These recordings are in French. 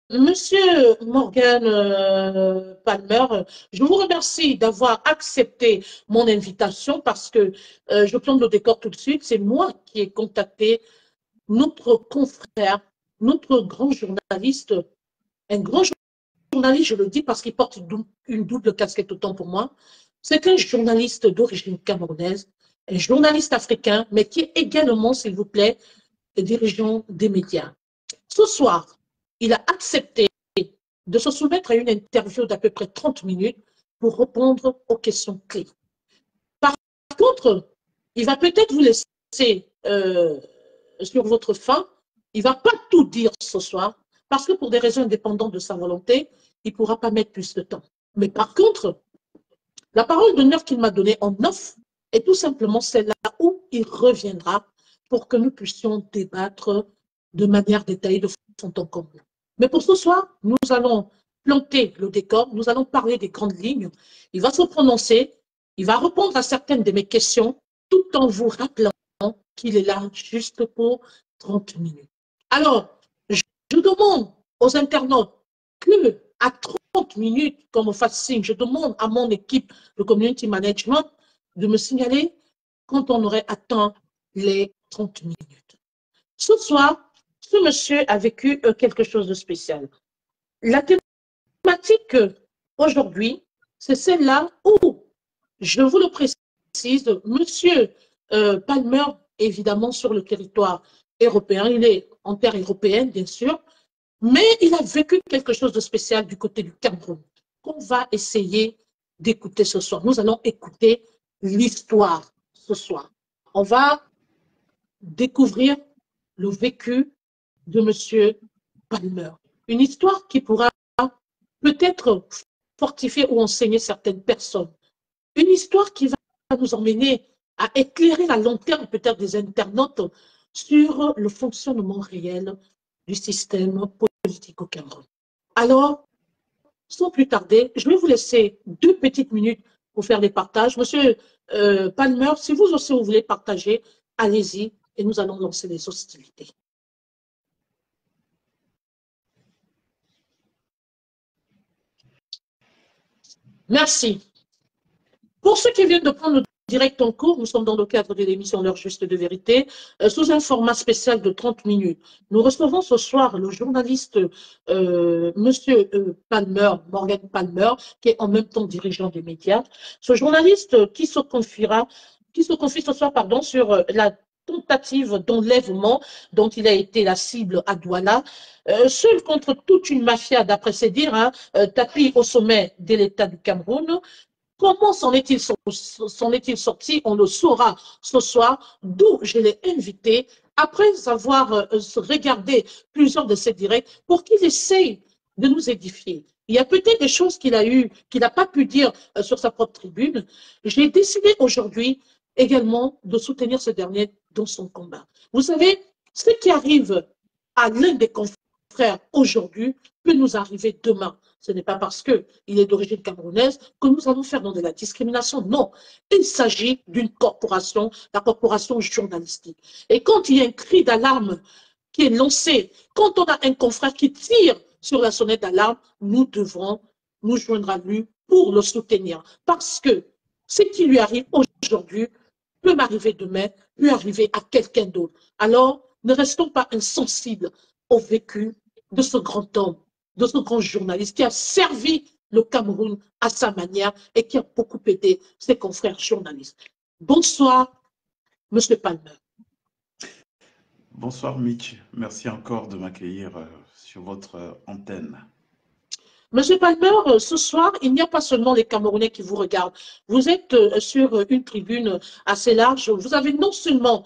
Monsieur Morgan Palmer, je vous remercie d'avoir accepté mon invitation parce que je plante le décor tout de suite. C'est moi qui ai contacté notre confrère, notre grand journaliste, un grand journaliste, je le dis parce qu'il porte une double casquette autant pour moi. C'est un journaliste d'origine camerounaise, un journaliste africain, mais qui est également, s'il vous plaît, dirigeant des médias. Ce soir, il a accepté de se soumettre à une interview d'à peu près 30 minutes pour répondre aux questions clés. Par contre, il va peut-être vous laisser sur votre faim. Il ne va pas tout dire ce soir parce que pour des raisons indépendantes de sa volonté, il ne pourra pas mettre plus de temps. Mais par contre, la parole d'honneur qu'il m'a donnée en off est tout simplement celle-là où il reviendra pour que nous puissions débattre de manière détaillée de fond en comble. Mais pour ce soir, nous allons planter le décor, nous allons parler des grandes lignes. Il va se prononcer, il va répondre à certaines de mes questions, tout en vous rappelant qu'il est là juste pour 30 minutes. Alors, je demande aux internautes que à 30 minutes, comme on fasse signe, je demande à mon équipe de community management de me signaler quand on aurait atteint les 30 minutes. Ce soir, ce monsieur a vécu quelque chose de spécial. La thématique aujourd'hui, c'est celle-là où, je vous le précise, monsieur Palmer, évidemment, sur le territoire européen, il est en terre européenne, bien sûr, mais il a vécu quelque chose de spécial du côté du Cameroun, qu'on va essayer d'écouter ce soir. Nous allons écouter l'histoire ce soir. On va découvrir le vécu de M. Palmer. Une histoire qui pourra peut-être fortifier ou enseigner certaines personnes. Une histoire qui va nous emmener à éclairer la lanterne peut-être des internautes sur le fonctionnement réel du système politique au Cameroun. Alors, sans plus tarder, je vais vous laisser 2 petites minutes pour faire des partages. Monsieur Palmer, si vous aussi vous voulez partager, allez-y et nous allons lancer les hostilités. Merci. Pour ceux qui viennent de prendre le direct en cours, nous sommes dans le cadre de l'émission L'heure juste de vérité, sous un format spécial de 30 minutes. Nous recevons ce soir le journaliste Monsieur Palmer, Morgan Palmer, qui est en même temps dirigeant des médias. Ce journaliste qui se confie ce soir sur la tentative d'enlèvement dont il a été la cible à Douala, seul contre toute une mafia, d'après ses dires, tapis au sommet de l'État du Cameroun. Comment s'en est-il sorti? On le saura ce soir, d'où je l'ai invité, après avoir regardé plusieurs de ses directs, pour qu'il essaye de nous édifier. Il y a peut-être des choses qu'il n'a pas pu dire sur sa propre tribune. J'ai décidé aujourd'hui également de soutenir ce dernier dans son combat. Vous savez, ce qui arrive à l'un des confrères aujourd'hui peut nous arriver demain. Ce n'est pas parce qu'il est d'origine camerounaise que nous allons faire dans de la discrimination. Non, il s'agit d'une corporation, la corporation journalistique. Et quand il y a un cri d'alarme qui est lancé, quand on a un confrère qui tire sur la sonnette d'alarme, nous devrons nous joindre à lui pour le soutenir. Parce que ce qui lui arrive aujourd'hui peut m'arriver demain, peut arriver à quelqu'un d'autre. Alors, ne restons pas insensibles au vécu de ce grand homme, de ce grand journaliste qui a servi le Cameroun à sa manière et qui a beaucoup aidé ses confrères journalistes. Bonsoir, Monsieur Palmer. Bonsoir, Mitch. Merci encore de m'accueillir sur votre antenne. Monsieur Palmer, ce soir, il n'y a pas seulement les Camerounais qui vous regardent. Vous êtes sur une tribune assez large. Vous avez non seulement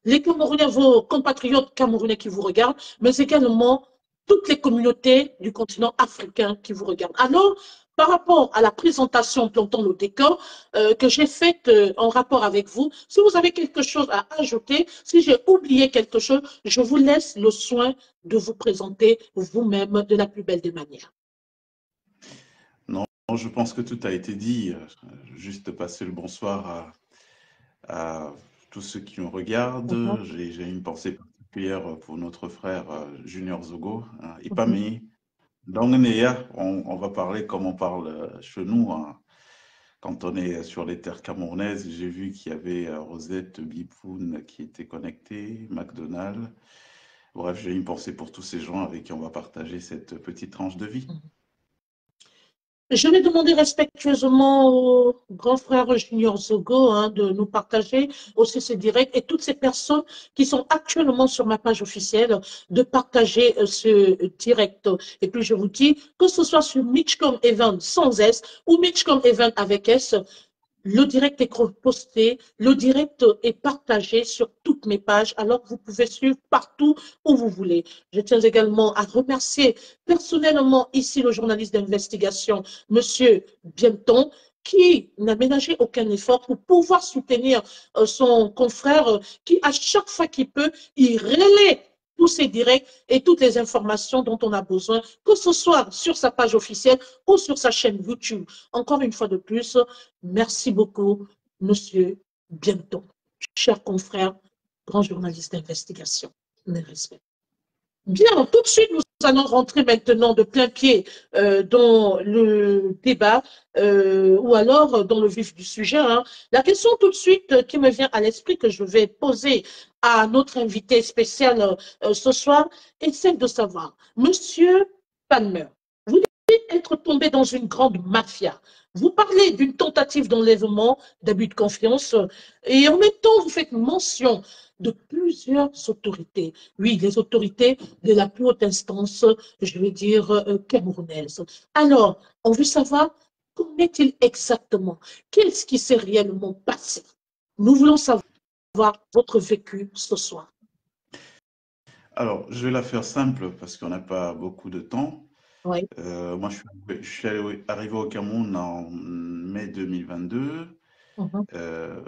les Camerounais, vos compatriotes camerounais qui vous regardent, mais également toutes les communautés du continent africain qui vous regardent. Alors, par rapport à la présentation plantant le décor que j'ai faite en rapport avec vous, si vous avez quelque chose à ajouter, si j'ai oublié quelque chose, je vous laisse le soin de vous présenter vous-même de la plus belle des manières. Non, je pense que tout a été dit. Juste passer le bonsoir à tous ceux qui nous regardent. J'ai une pensée particulière pour notre frère Junior Zogo. Et Mhm. parmi, dans le Néa, on va parler comme on parle chez nous. Hein. Quand on est sur les terres camerounaises, j'ai vu qu'il y avait Rosette Bipoun qui était connectée, McDonald. Bref, j'ai une pensée pour tous ces gens avec qui on va partager cette petite tranche de vie. Je vais demander respectueusement au grand frère Junior Zogo de nous partager aussi ce direct et toutes ces personnes qui sont actuellement sur ma page officielle de partager ce direct. Et puis je vous dis, que ce soit sur Mitchcom Event sans S ou Mitchcom Event avec S, le direct est posté, le direct est partagé sur toutes mes pages, alors que vous pouvez suivre partout où vous voulez. Je tiens également à remercier personnellement ici le journaliste d'investigation, Monsieur Bienton, qui n'a ménagé aucun effort pour pouvoir soutenir son confrère qui, à chaque fois qu'il peut, il relaie tous ces directs et toutes les informations dont on a besoin, que ce soit sur sa page officielle ou sur sa chaîne YouTube. Encore une fois de plus, merci beaucoup, monsieur Bienton, cher confrère, grand journaliste d'investigation. Mes respects. Bien, tout de suite, nous allons rentrer maintenant de plein pied dans le débat ou alors dans le vif du sujet. Hein. La question tout de suite qui me vient à l'esprit que je vais poser à notre invité spécial ce soir est celle de savoir, monsieur Palmer, vous dites être tombé dans une grande mafia. Vous parlez d'une tentative d'enlèvement, d'abus de confiance, et en même temps, vous faites mention de plusieurs autorités. Oui, les autorités de la plus haute instance, je vais dire, camerounaise. Alors, on veut savoir qu'en est-il exactement? Qu'est-ce qui s'est réellement passé? Nous voulons savoir votre vécu ce soir. Alors, je vais la faire simple parce qu'on n'a pas beaucoup de temps. Oui. Moi, je suis arrivé au Cameroun en mai 2022. Mhm, Euh,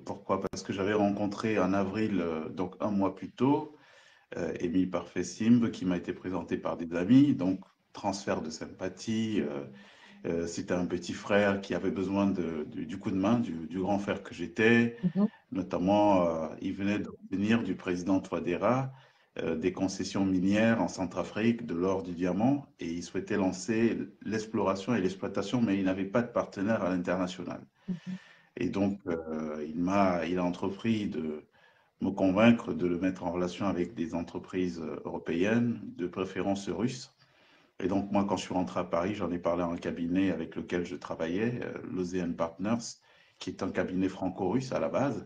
Pourquoi? Parce que j'avais rencontré en avril, donc un mois plus tôt, Émile Parfait Simb, qui m'a été présenté par des amis. Donc, transfert de sympathie. C'était un petit frère qui avait besoin du coup de main du grand frère que j'étais. mhm, Notamment, il venait d'obtenir du président Touadéra des concessions minières en Centrafrique, de l'or, du diamant, et il souhaitait lancer l'exploration et l'exploitation, mais il n'avait pas de partenaire à l'international. mhm, Et donc, il a entrepris de me convaincre de le mettre en relation avec des entreprises européennes, de préférence russes. Et donc, moi, quand je suis rentré à Paris, j'en ai parlé à un cabinet avec lequel je travaillais, l'Ocean Partners, qui est un cabinet franco-russe à la base.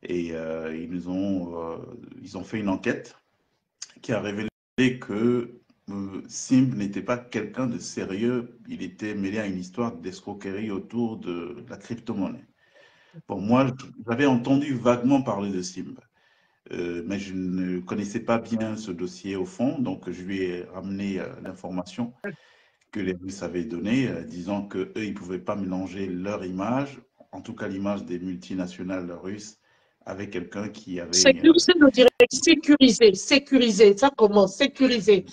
Et ils ont fait une enquête qui a révélé que Simb n'était pas quelqu'un de sérieux. Il était mêlé à une histoire d'escroquerie autour de la crypto-monnaie. Bon, moi, j'avais entendu vaguement parler de Simb, mais je ne connaissais pas bien ce dossier au fond. Donc, je lui ai ramené l'information que les Russes avaient donnée, disant qu'eux, ils ne pouvaient pas mélanger leur image, en tout cas l'image des multinationales russes, avec quelqu'un qui avait... Sécuriser le direct, sécuriser, sécuriser, ça commence, sécuriser.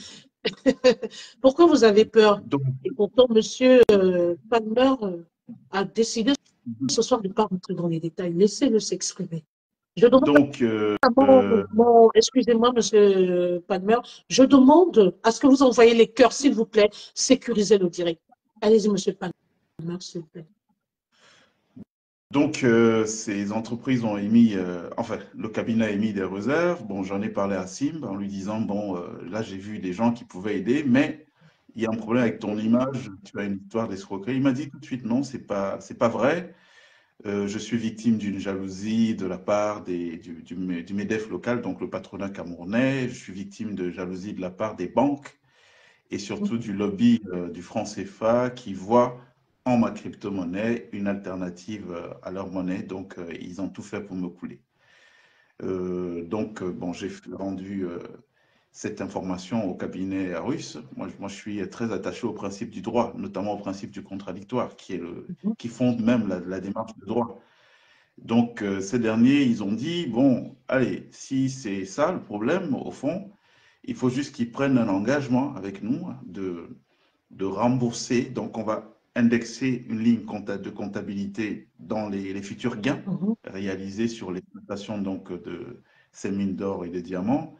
Pourquoi vous avez peur? donc, Et pourtant, monsieur Palmer a décidé ce soir de ne pas rentrer dans les détails. Laissez-le s'exprimer. Je demande donc, à excusez-moi, monsieur Palmer, je demande à ce que vous envoyez les cœurs, s'il vous plaît, sécurisez le direct. Allez-y, monsieur Palmer, s'il vous plaît. ces entreprises ont émis, enfin, le cabinet a émis des réserves. Bon, j'en ai parlé à Simb en lui disant, bon, là, j'ai vu des gens qui pouvaient aider, mais il y a un problème avec ton image, tu as une histoire d'escroquerie. Il m'a dit tout de suite, non, c'est pas vrai. Je suis victime d'une jalousie de la part du MEDEF local, donc le patronat camerounais. Je suis victime de jalousie de la part des banques et surtout du lobby du franc CFA qui voit en ma crypto-monnaie une alternative à leur monnaie. Donc, ils ont tout fait pour me couler. Bon, j'ai rendu cette information au cabinet russe. Moi, je suis très attaché au principe du droit, notamment au principe du contradictoire, qui fonde même la démarche de droit. Donc, ces derniers, ils ont dit, bon, allez, si c'est ça le problème, au fond, il faut juste qu'ils prennent un engagement avec nous de rembourser. Donc, on va indexer une ligne de comptabilité dans les futurs gains Mhm, réalisés sur l'exploitation donc, ses mines d'or et de diamants.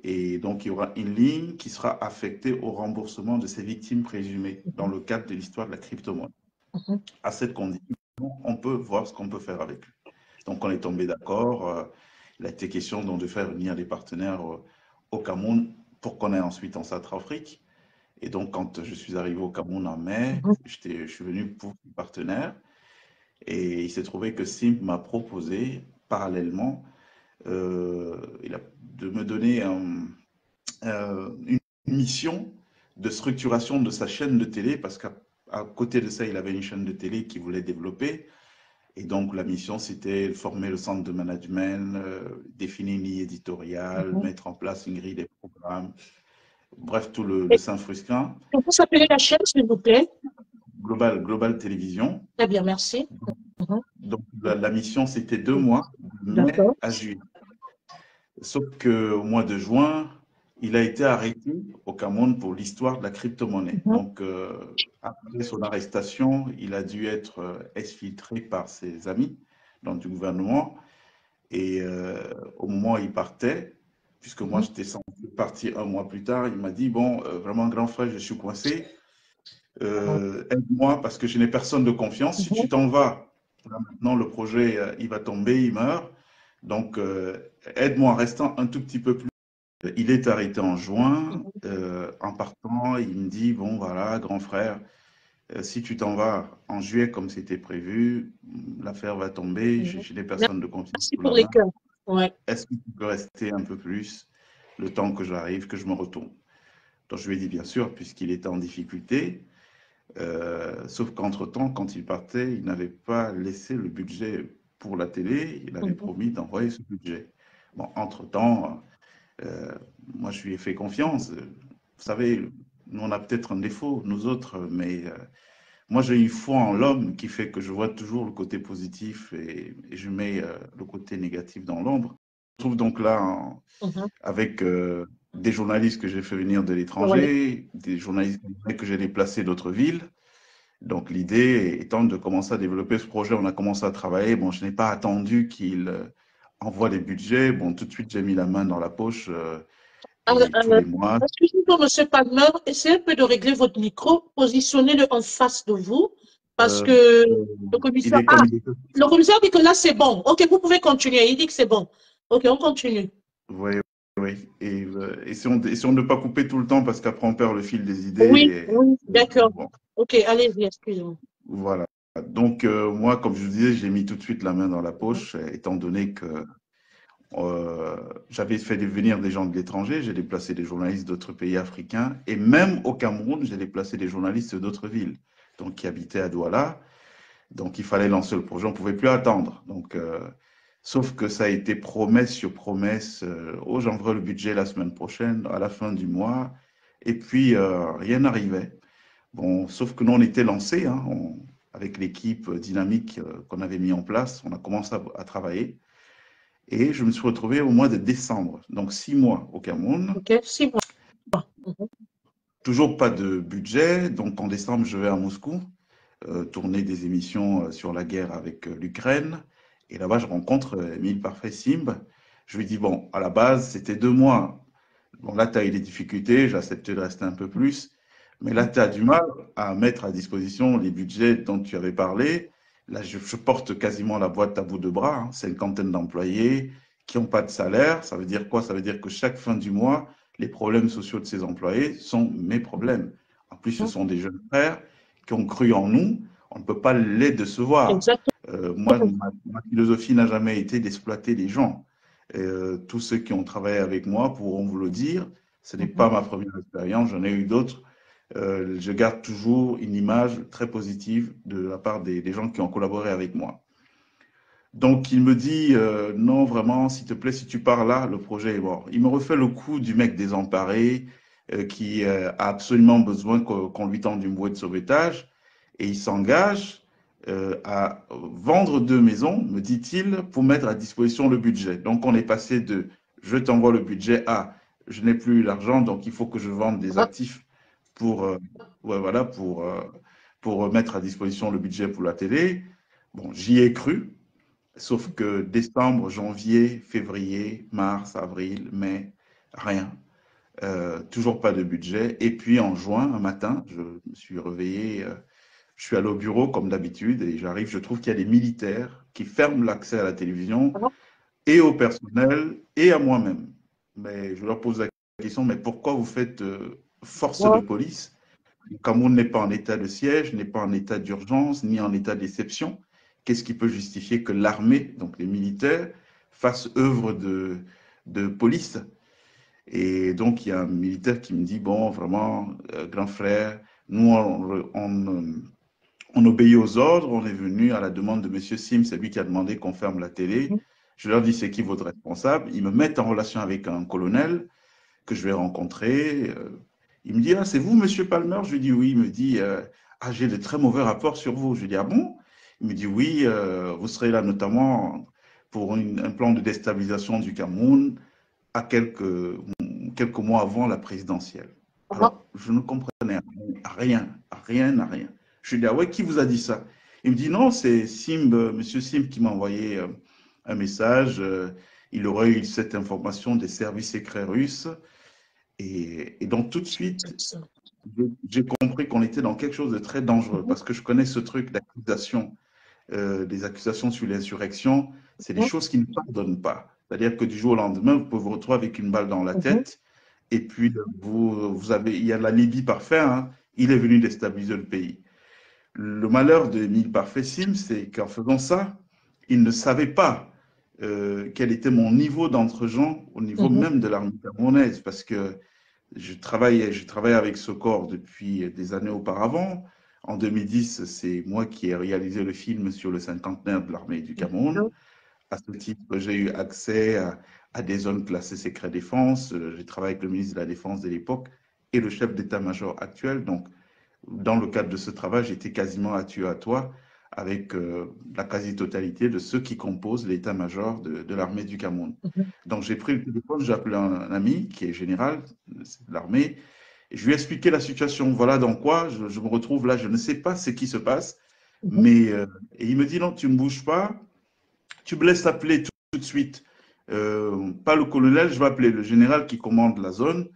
Et donc, il y aura une ligne qui sera affectée au remboursement de ses victimes présumées dans le cadre de l'histoire de la crypto-monnaie. Mhm. À cette condition, on peut voir ce qu'on peut faire avec lui. Donc, on est tombé d'accord. Il a été question donc, de faire venir des partenaires au Cameroun pour qu'on ait ensuite en Centrafrique. Et donc, quand je suis arrivé au Cameroun en mai, Mhm. je suis venu pour partenaire. Et il s'est trouvé que Simp m'a proposé parallèlement de me donner une mission de structuration de sa chaîne de télé, parce qu'à côté de ça, il avait une chaîne de télé qu'il voulait développer. Et donc, la mission, c'était de former le centre de management, définir une ligne éditoriale, Mhm. mettre en place une grille des programmes, bref, tout le Saint-Frusquin. Comment s'appelait la chaîne, s'il vous plaît? Global Télévision. Très bien, merci. Mhm. Donc, la mission, c'était 2 mois, de mai D'accord. à juillet. Sauf qu'au mois de juin, il a été arrêté au Cameroun pour l'histoire de la crypto-monnaie. Mhm. Donc, après son arrestation, il a dû être exfiltré par ses amis donc, du gouvernement. Et au moment où il partait, puisque moi Mhm. j'étais censé partir un mois plus tard, il m'a dit, bon, vraiment grand frère, je suis coincé, aide-moi parce que je n'ai personne de confiance. Si Mhm. tu t'en vas, là, maintenant le projet, il va tomber, il meurt. Donc, aide-moi en restant un tout petit peu plus. Il est arrêté en juin. En partant, il me dit, bon, voilà, grand frère, si tu t'en vas en juillet comme c'était prévu, l'affaire va tomber, Mhm. je n'ai personne de confiance Merci sous pour la les main. cœurs. Ouais. Est-ce que tu peux rester un peu plus le temps que j'arrive, que je me retourne? Donc, je lui ai dit, bien sûr, puisqu'il était en difficulté. Sauf qu'entre-temps, quand il partait, il n'avait pas laissé le budget pour la télé. Il avait Mhm. promis d'envoyer ce budget. Bon, entre-temps, euh, moi, je lui ai fait confiance. Vous savez, nous, on a peut-être un défaut, nous autres, mais moi, j'ai une foi en l'homme qui fait que je vois toujours le côté positif et je mets le côté négatif dans l'ombre. Je me trouve donc là Mhm. avec des journalistes que j'ai fait venir de Ouais. l'étranger, des journalistes que j'ai déplacés d'autres villes. Donc l'idée étant de commencer à développer ce projet, on a commencé à travailler. Bon, je n'ai pas attendu qu'il envoie les budgets. Bon, tout de suite, j'ai mis la main dans la poche Alors, et tous les mois. excusez-moi, Monsieur Palmer, essayez un peu de régler votre micro, positionnez-le en face de vous, parce euh, que euh, le il commissaire, est comme il est. le commissaire dit que là c'est bon. Ok, vous pouvez continuer. Il dit que c'est bon. Ok, on continue. Oui, oui. Et si on ne pas couper tout le temps parce qu'après on perd le fil des Oui, idées. oui, d'accord. Bon, Ok, allez-y, excusez-moi. voilà. Donc moi, comme je vous disais, j'ai mis tout de suite la main dans la Mhm. poche, étant donné que j'avais fait venir des gens de l'étranger, j'ai déplacé des journalistes d'autres pays africains, et même au Cameroun, j'ai déplacé des journalistes d'autres villes, donc qui habitaient à Douala. Donc il fallait lancer le projet, on ne pouvait plus attendre. Donc, sauf que ça a été promesse sur promesse. Oh, j'envoie le budget la semaine prochaine, à la fin du mois, et puis rien n'arrivait. Bon, sauf que nous, on était lancés, hein, avec l'équipe dynamique qu'on avait mis en place, on a commencé à travailler. Et je me suis retrouvé au mois de décembre, donc 6 mois au Cameroun. Ok, 6 mois. Mhm. Toujours pas de budget, donc en décembre, je vais à Moscou, tourner des émissions sur la guerre avec l'Ukraine. Et là-bas, je rencontre Émile Parfait Simb. Je lui dis, bon, à la base, c'était 2 mois. Bon, là, tu as eu des difficultés, j'ai accepté de rester un peu plus. Mais là, tu as du mal à mettre à disposition les budgets dont tu avais parlé. Là, je porte quasiment la boîte à bout de bras, hein, cinquantaine d'employés qui n'ont pas de salaire. Ça veut dire quoi? Ça veut dire que chaque fin du mois, les problèmes sociaux de ces employés sont mes problèmes. En plus, ce sont des jeunes frères qui ont cru en nous. On ne peut pas les décevoir. Exactement. Moi, ma philosophie n'a jamais été d'exploiter les gens. Tous ceux qui ont travaillé avec moi pourront vous le dire. Ce n'est Mhm. pas ma première expérience, j'en ai eu d'autres. Je garde toujours une image très positive de la part des gens qui ont collaboré avec moi. Donc, il me dit, non, vraiment, s'il te plaît, si tu pars là, le projet est mort. Il me refait le coup du mec désemparé qui a absolument besoin qu'on lui tende une bouée de sauvetage et il s'engage à vendre 2 maisons, me dit-il, pour mettre à disposition le budget. Donc, on est passé de je t'envoie le budget à je n'ai plus l'argent, donc il faut que je vende des Ah, actifs pour, ouais, voilà, pour mettre à disposition le budget pour la télé. Bon, j'y ai cru. Sauf que décembre, janvier, février, mars, avril, mai, rien. Toujours pas de budget. Et puis en juin, un matin, je me suis réveillé, je suis allé au bureau comme d'habitude et j'arrive, je trouve qu'il y a des militaires qui ferment l'accès à la télévision Ah, et au personnel et à moi-même. Mais je leur pose la question, mais pourquoi vous faites force de ouais, police? Le Cameroun n'est pas en état de siège, n'est pas en état d'urgence, ni en état d'exception. Qu'est-ce qui peut justifier que l'armée, donc les militaires, fassent œuvre de police? Et donc, il y a un militaire qui me dit, bon, vraiment, grand frère, nous, on obéit aux ordres, on est venu à la demande de Monsieur Sim, c'est lui qui a demandé qu'on ferme la télé. Je leur dis, c'est qui votre responsable? Ils me mettent en relation avec un colonel que je vais rencontrer. Il me dit, ah, c'est vous, Monsieur Palmer? Je lui dis, oui. Il me dit, ah, j'ai de très mauvais rapports sur vous. Je lui dis, ah bon? Il me dit, oui, vous serez là notamment pour un plan de déstabilisation du Cameroun à quelques mois avant la présidentielle. ah, Alors, je ne comprenais rien, rien, à rien. Je lui dis, ah ouais, qui vous a dit ça? Il me dit, non, c'est Simb, Monsieur Simb qui m'a envoyé un message. Il aurait eu cette information des services secrets russes. Et donc, tout de suite, j'ai compris qu'on était dans quelque chose de très dangereux parce que je connais ce truc d'accusation, des accusations sur l'insurrection. C'est des choses qui ne pardonnent pas. C'est-à-dire que du jour au lendemain, vous pouvez vous retrouver avec une balle dans la tête et puis il y a la Libye parfait, hein, il est venu déstabiliser le pays. Le malheur de Émile Parfait Sim, c'est qu'en faisant ça, il ne savait pas quel était mon niveau d'entre-gens au niveau même de l'armée camerounaise parce que je travaille avec ce corps depuis des années auparavant. En 2010, c'est moi qui ai réalisé le film sur le cinquantenaire de l'armée du Cameroun. À ce titre, j'ai eu accès à des zones classées secret défense. J'ai travaillé avec le ministre de la Défense de l'époque et le chef d'état-major actuel. Donc, dans le cadre de ce travail, j'étais quasiment à tu à toi avec la quasi-totalité de ceux qui composent l'état-major de l'armée du Cameroun. Donc, j'ai pris le téléphone, j'ai appelé un ami qui est général de l'armée, et je lui ai expliqué la situation. Voilà dans quoi je me retrouve là, je ne sais pas ce qui se passe, mais et il me dit non, tu ne bouges pas, tu me laisses appeler tout de suite. Pas le colonel, je vais appeler le général qui commande la zone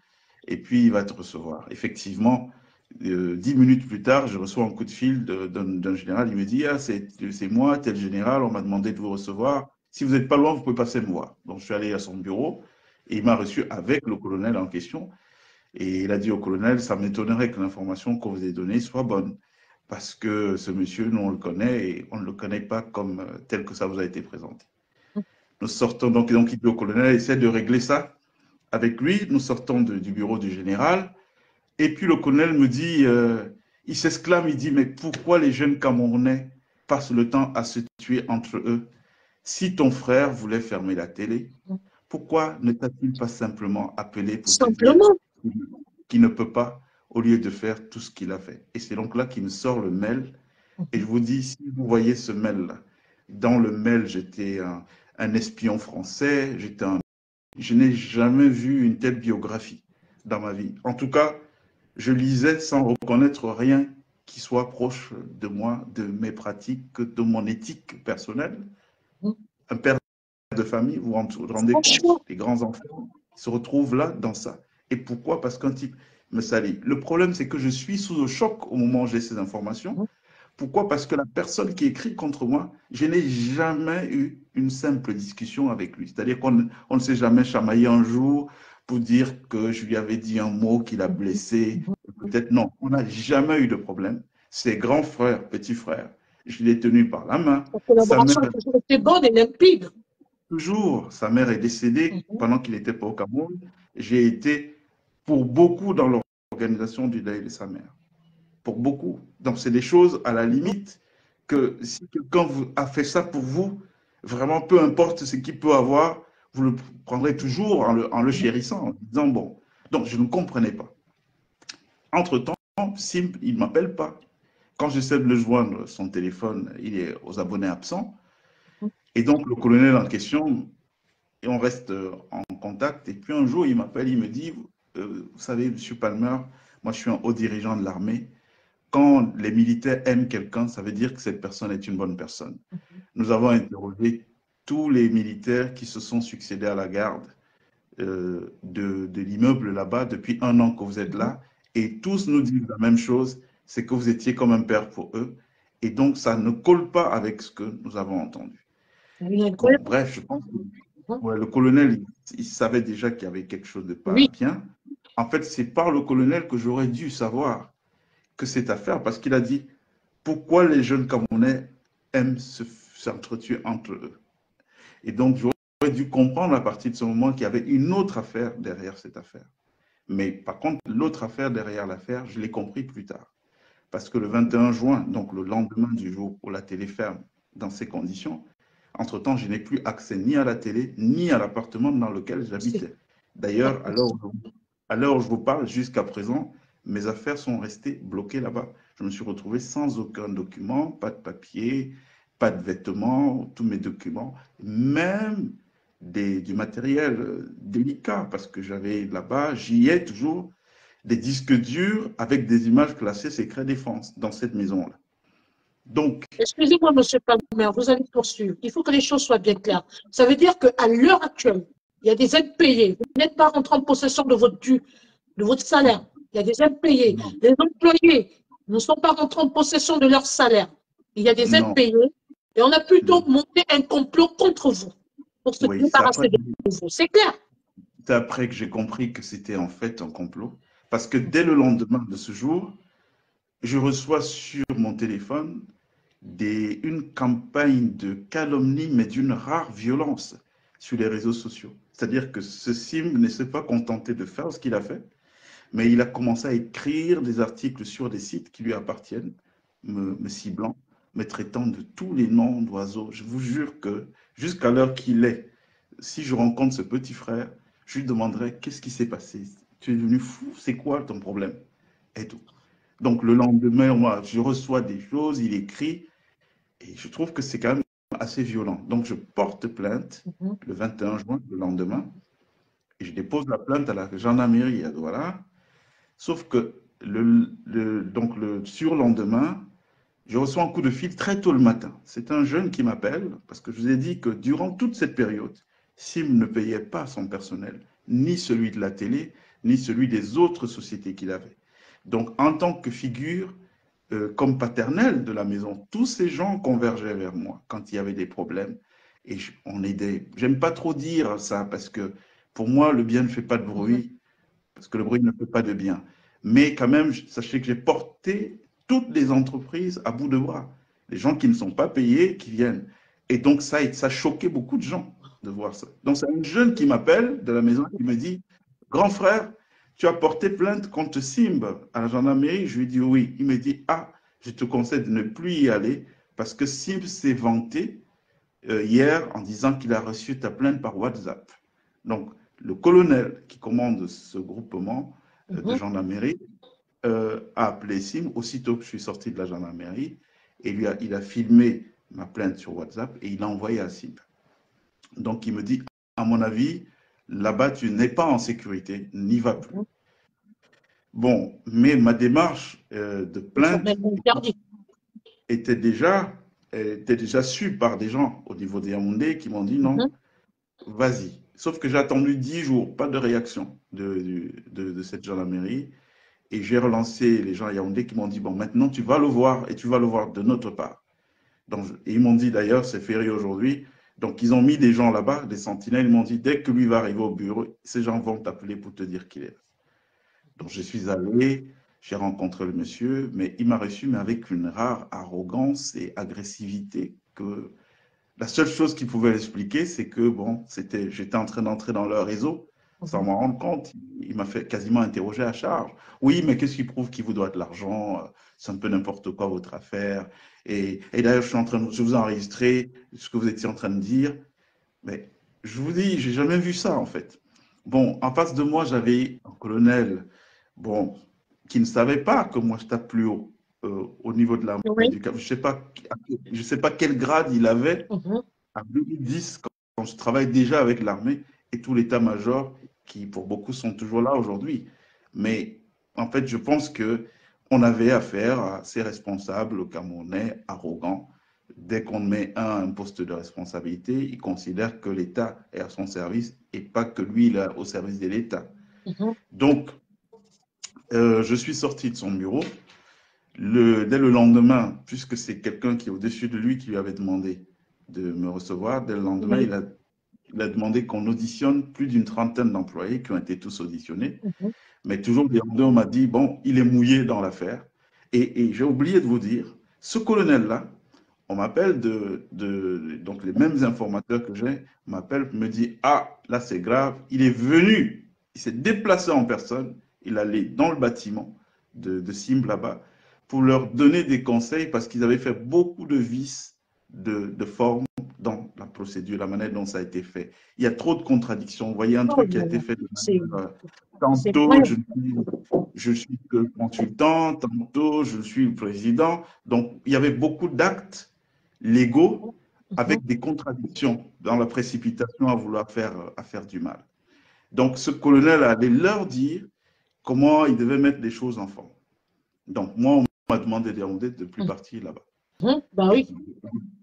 et puis il va te recevoir. Effectivement, 10 minutes plus tard, je reçois un coup de fil d'un général. Il me dit, ah, c'est moi, tel général, on m'a demandé de vous recevoir. Si vous n'êtes pas loin, vous pouvez passer me voir. Donc je suis allé à son bureau et il m'a reçu avec le colonel en question. Et il a dit au colonel, ça m'étonnerait que l'information qu'on vous ait donnée soit bonne. Parce que ce monsieur, nous, on le connaît et on ne le connaît pas comme tel que ça vous a été présenté. Nous sortons donc il dit au colonel, essaie de régler ça avec lui. Nous sortons du bureau du général. Et puis le colonel me dit, il s'exclame, il dit, mais pourquoi les jeunes Camerounais passent le temps à se tuer entre eux? Si ton frère voulait fermer la télé, pourquoi ne t'a-t-il pas simplement appelé pour te dire simplement. qu'il ne peut pas au lieu de faire tout ce qu'il a fait? Et c'est donc là qu'il me sort le mail. Et je vous dis, si vous voyez ce mail-là, dans le mail, j'étais un espion français, je n'ai jamais vu une telle biographie dans ma vie. En tout cas, je lisais sans reconnaître rien qui soit proche de moi, de mes pratiques, de mon éthique personnelle. Un père de famille, vous rendez compte, Franchement, les grands enfants se retrouvent là dans ça. Et pourquoi? Parce qu'un type me salit. Le problème, c'est que je suis sous le choc au moment où j'ai ces informations. Pourquoi? Parce que la personne qui écrit contre moi, je n'ai jamais eu une simple discussion avec lui. C'est-à-dire qu'on on ne s'est jamais chamaillé un jour pour dire que je lui avais dit un mot qui l'a blessé. Peut-être non, on n'a jamais eu de problème. C'est grand frère, petit frère. Je l'ai tenu par la main. la Sa mère, collaboration a toujours été bonne et limpide. toujours, sa mère est décédée pendant qu'il n'était pas au Cameroun. J'ai été pour beaucoup dans l'organisation du deuil de sa mère. Pour beaucoup. Donc, c'est des choses à la limite que si quelqu'un a fait ça pour vous, vraiment, peu importe ce qu'il peut avoir, vous le prendrez toujours en le chérissant, en disant bon. Donc, je ne comprenais pas. Entre-temps, Sim, il ne m'appelle pas. Quand j'essaie de le joindre, son téléphone, il est aux abonnés absents. Et donc, le colonel en question, et on reste en contact. Et puis un jour, il m'appelle, il me dit, vous savez, Monsieur Palmer, moi je suis un haut dirigeant de l'armée. Quand les militaires aiment quelqu'un, ça veut dire que cette personne est une bonne personne. Nous avons interrogé tous les militaires qui se sont succédés à la garde de l'immeuble là-bas depuis 1 an que vous êtes là, et tous nous disent la même chose, c'est que vous étiez comme un père pour eux, et donc ça ne colle pas avec ce que nous avons entendu. Bon, bref, je pense que ouais, le colonel, il savait déjà qu'il y avait quelque chose de pas Oui, bien. En fait, c'est par le colonel que j'aurais dû savoir que cette affaire, parce qu'il a dit pourquoi les jeunes Camerounais aiment s'entretuer entre eux. Et donc, j'aurais dû comprendre à partir de ce moment qu'il y avait une autre affaire derrière cette affaire. Mais par contre, l'autre affaire derrière l'affaire, je l'ai compris plus tard. Parce que le 21 juin, donc le lendemain du jour où la télé ferme dans ces conditions, entre-temps, je n'ai plus accès ni à la télé, ni à l'appartement dans lequel j'habitais. D'ailleurs, à l'heure où je vous parle, jusqu'à présent, mes affaires sont restées bloquées là-bas. Je me suis retrouvé sans aucun document, pas de papier, pas de vêtements, tous mes documents, même du matériel délicat, parce que j'avais là-bas, j'y ai toujours des disques durs avec des images classées secret défense dans cette maison-là. Donc, excusez-moi, monsieur Palmer, vous allez poursuivre. Il faut que les choses soient bien claires. Ça veut dire qu'à l'heure actuelle, il y a des impayés. Vous n'êtes pas rentré en possession de votre salaire. Il y a des impayés. non, Les employés ne sont pas rentrés en possession de leur salaire. Il y a des non, impayés. Et on a plutôt monté un complot contre vous pour se oui, débarrasser de vous. C'est clair. c'est après que j'ai compris que c'était en fait un complot. Parce que dès le lendemain de ce jour, je reçois sur mon téléphone une campagne de calomnie, mais d'une rare violence sur les réseaux sociaux. C'est-à-dire que ce Sim ne s'est pas contenté de faire ce qu'il a fait, mais il a commencé à écrire des articles sur des sites qui lui appartiennent, me ciblant, me traitant de tous les noms d'oiseaux. Je vous jure que jusqu'à l'heure qu'il est, si je rencontre ce petit frère, je lui demanderai qu'est-ce qui s'est passé. Tu es devenu fou, c'est quoi ton problème? Et tout. Donc le lendemain, moi, je reçois des choses, il écrit, et je trouve que c'est quand même assez violent. Donc je porte plainte le 21 juin, le lendemain, et je dépose la plainte à la gendarmerie à Douala. Sauf que donc le surlendemain, je reçois un coup de fil très tôt le matin. C'est un jeune qui m'appelle parce que je vous ai dit que durant toute cette période, SIM ne payait pas son personnel, ni celui de la télé, ni celui des autres sociétés qu'il avait. Donc, en tant que figure comme paternelle de la maison, tous ces gens convergeaient vers moi quand il y avait des problèmes et on aidait. J'aime pas trop dire ça parce que pour moi, le bien ne fait pas de bruit parce que le bruit ne fait pas de bien. Mais quand même, sachez que j'ai porté toutes les entreprises à bout de bras. Les gens qui ne sont pas payés, qui viennent. Et donc, ça a choqué beaucoup de gens de voir ça. Donc, c'est un jeune qui m'appelle de la maison qui me dit, grand frère, tu as porté plainte contre Simb à la gendarmerie. Je lui dis oui. Il me dit, ah, je te conseille de ne plus y aller parce que Simb s'est vanté hier en disant qu'il a reçu ta plainte par WhatsApp. Donc, le colonel qui commande ce groupement de gendarmerie a appelé Sim aussitôt que je suis sorti de la gendarmerie et il a filmé ma plainte sur WhatsApp et il l'a envoyé à Sim. Donc, il me dit, à mon avis, là-bas, tu n'es pas en sécurité, n'y va plus. Bon, mais ma démarche de plainte était déjà, su par des gens au niveau des Yaoundé qui m'ont dit non, vas-y. Sauf que j'ai attendu 10 jours, pas de réaction de cette gendarmerie. Et j'ai relancé les gens à Yaoundé qui m'ont dit, bon, maintenant tu vas le voir et tu vas le voir de notre part. Donc, et ils m'ont dit d'ailleurs, c'est férié aujourd'hui. Donc, ils ont mis des gens là-bas, des sentinelles. Ils m'ont dit, dès que lui va arriver au bureau, ces gens vont t'appeler pour te dire qu'il est là. Donc, je suis allé, j'ai rencontré le monsieur, mais il m'a reçu, mais avec une rare arrogance et agressivité que la seule chose qu'il pouvait expliquer, c'est que bon, j'étais en train d'entrer dans leur réseau sans m'en rendre compte. Il m'a fait quasiment interroger à charge. Oui, mais qu'est-ce qui prouve qu'il vous doit de l'argent? C'est un peu n'importe quoi votre affaire. Et d'ailleurs, je vous ai enregistré ce que vous étiez en train de dire. Mais je vous dis, j'ai jamais vu ça en fait. Bon, en face de moi, j'avais un colonel, bon, qui ne savait pas que moi je tape plus haut au niveau de l'armée du Cap. Je sais pas quel grade il avait en 2010, quand je travaille déjà avec l'armée et tout l'état-major, qui pour beaucoup sont toujours là aujourd'hui. Mais en fait, je pense que on avait affaire à ces responsables camerounais arrogants dès qu'on met un poste de responsabilité, il considère que l'État est à son service et pas que lui, il est au service de l'État. Donc, je suis sorti de son bureau. Dès le lendemain, puisque c'est quelqu'un qui est au-dessus de lui qui lui avait demandé de me recevoir, dès le lendemain, Oui. il a demandé qu'on auditionne plus d'une trentaine d'employés qui ont été tous auditionnés. Mais toujours, le lendemain, on m'a dit, bon, il est mouillé dans l'affaire. Et j'ai oublié de vous dire, ce colonel-là, on m'appelle donc les mêmes informateurs que j'ai, m'appellent, me dit, ah, là c'est grave, il est venu, il s'est déplacé en personne, il allait dans le bâtiment de Simb là-bas pour leur donner des conseils parce qu'ils avaient fait beaucoup de vices de forme dans la procédure, la manière dont ça a été fait. Il y a trop de contradictions. Vous voyez un Oh truc qui a là été là, fait de c'est manière, vrai. tantôt je suis que consultant, tantôt je suis le président. Donc il y avait beaucoup d'actes légaux avec des contradictions dans la précipitation à vouloir faire du mal. Donc ce colonel allait leur dire comment il devait mettre les choses en forme. Donc moi, on m'a demandé de ne plus partir là-bas Bah et, oui.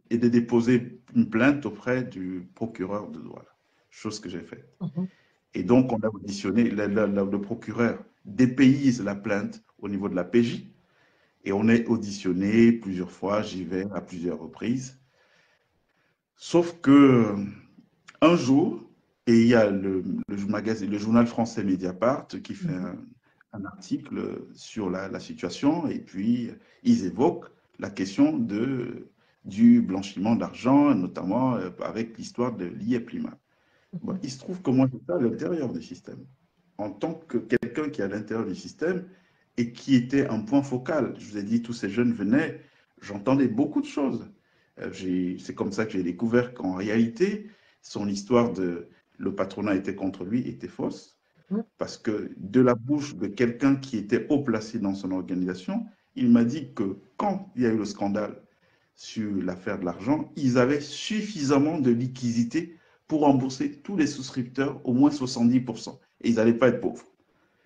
et de déposer une plainte auprès du procureur de Douala, chose que j'ai faite. Et donc on a auditionné, le procureur dépayse la plainte au niveau de la PJ et on est auditionné plusieurs fois, j'y vais à plusieurs reprises. Sauf que un jour, et il y a magazine, le journal français Mediapart qui fait un article sur la situation, et puis ils évoquent la question du blanchiment d'argent, notamment avec l'histoire de l'IEPLIMA. Bon, il se trouve que moi, j'étais à l'intérieur du système, en tant que quelqu'un qui est à l'intérieur du système et qui était un point focal. Je vous ai dit, tous ces jeunes venaient, j'entendais beaucoup de choses. C'est comme ça que j'ai découvert qu'en réalité, son histoire de le patronat était contre lui était fausse, parce que de la bouche de quelqu'un qui était haut placé dans son organisation, il m'a dit que quand il y a eu le scandale sur l'affaire de l'argent, ils avaient suffisamment de liquidité pour rembourser tous les souscripteurs, au moins 70%. Et ils n'allaient pas être pauvres.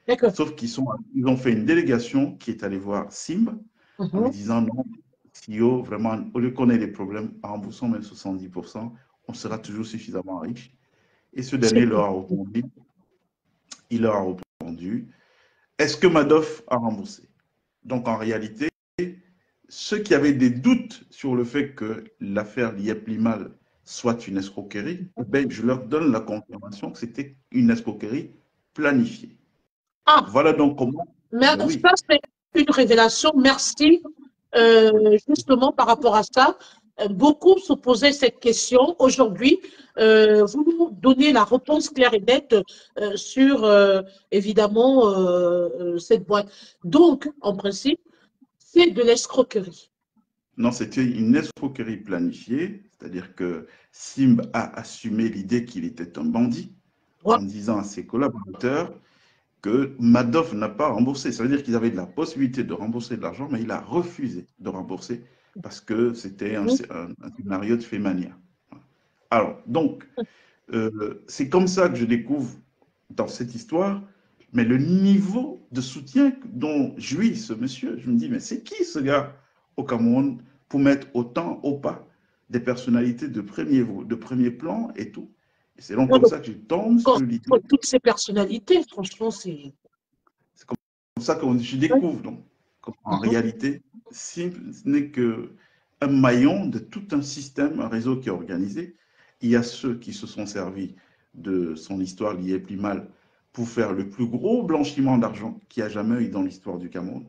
D'accord. Sauf ils ont fait une délégation qui est allée voir Simb en lui disant non, CEO, vraiment, au lieu qu'on ait des problèmes, en remboursant même 70%, on sera toujours suffisamment riche. Et ce C'est dernier leur a répondu, il leur a répondu, est-ce que Madoff a remboursé? Donc en réalité, ceux qui avaient des doutes sur le fait que l'affaire Liepli-Mal soit une escroquerie, ben, je leur donne la confirmation que c'était une escroquerie planifiée. Ah, Voilà donc comment, mais ben ça, oui, c'est une révélation. Merci. oui. Justement, par rapport à ça, beaucoup se posaient cette question. Aujourd'hui, vous nous donnez la réponse claire et nette sur, évidemment, cette boîte. Donc, en principe, c'est de l'escroquerie. Non, c'était une escroquerie planifiée, c'est-à-dire que Simb a assumé l'idée qu'il était un bandit Ouais. en disant à ses collaborateurs que Madoff n'a pas remboursé. Ça veut dire qu'ils avaient de la possibilité de rembourser de l'argent, mais il a refusé de rembourser parce que c'était un scénario de fait mania. Alors, donc, c'est comme ça que je découvre dans cette histoire, mais le niveau de soutien dont jouit ce monsieur, je me dis, mais c'est qui ce gars au Cameroun pour mettre autant au pas des personnalités de premier plan et tout. Et c'est donc comme ça que je tombe sur l'idée. Pour toutes ces personnalités, franchement, c'est… C'est comme ça que je découvre donc en réalité, ce n'est qu'un maillon de tout un système, un réseau qui est organisé. Il y a ceux qui se sont servis de son histoire liée plus mal pour faire le plus gros blanchiment d'argent qu'il y a jamais eu dans l'histoire du Cameroun.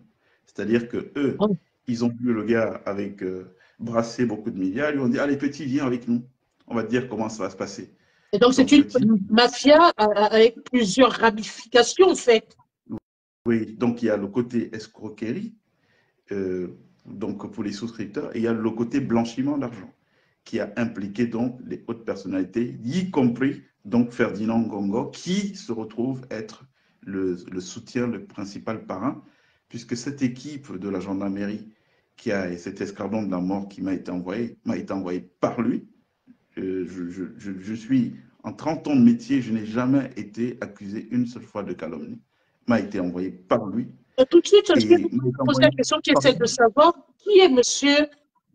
C'est-à-dire que eux, ils ont vu le gars avec brasser beaucoup de milliards, ils lui ont dit allez petit, viens avec nous, on va te dire comment ça va se passer. Et donc, c'est Donc une petit, mafia avec plusieurs ramifications, en fait. oui, donc il y a le côté escroquerie, euh, donc pour les souscripteurs, et il y a le côté blanchiment d'argent qui a impliqué donc les hautes personnalités, y compris donc Ferdinand Ngongo, qui se retrouve être le soutien, le principal parrain, puisque cette équipe de la gendarmerie qui a cet escadron de la mort qui m'a été envoyé par lui. Je suis en 30 ans de métier, je n'ai jamais été accusé une seule fois de calomnie. M'a été envoyé par lui. Et tout de suite, je vais Et vous poser la question qui est celle de savoir qui est monsieur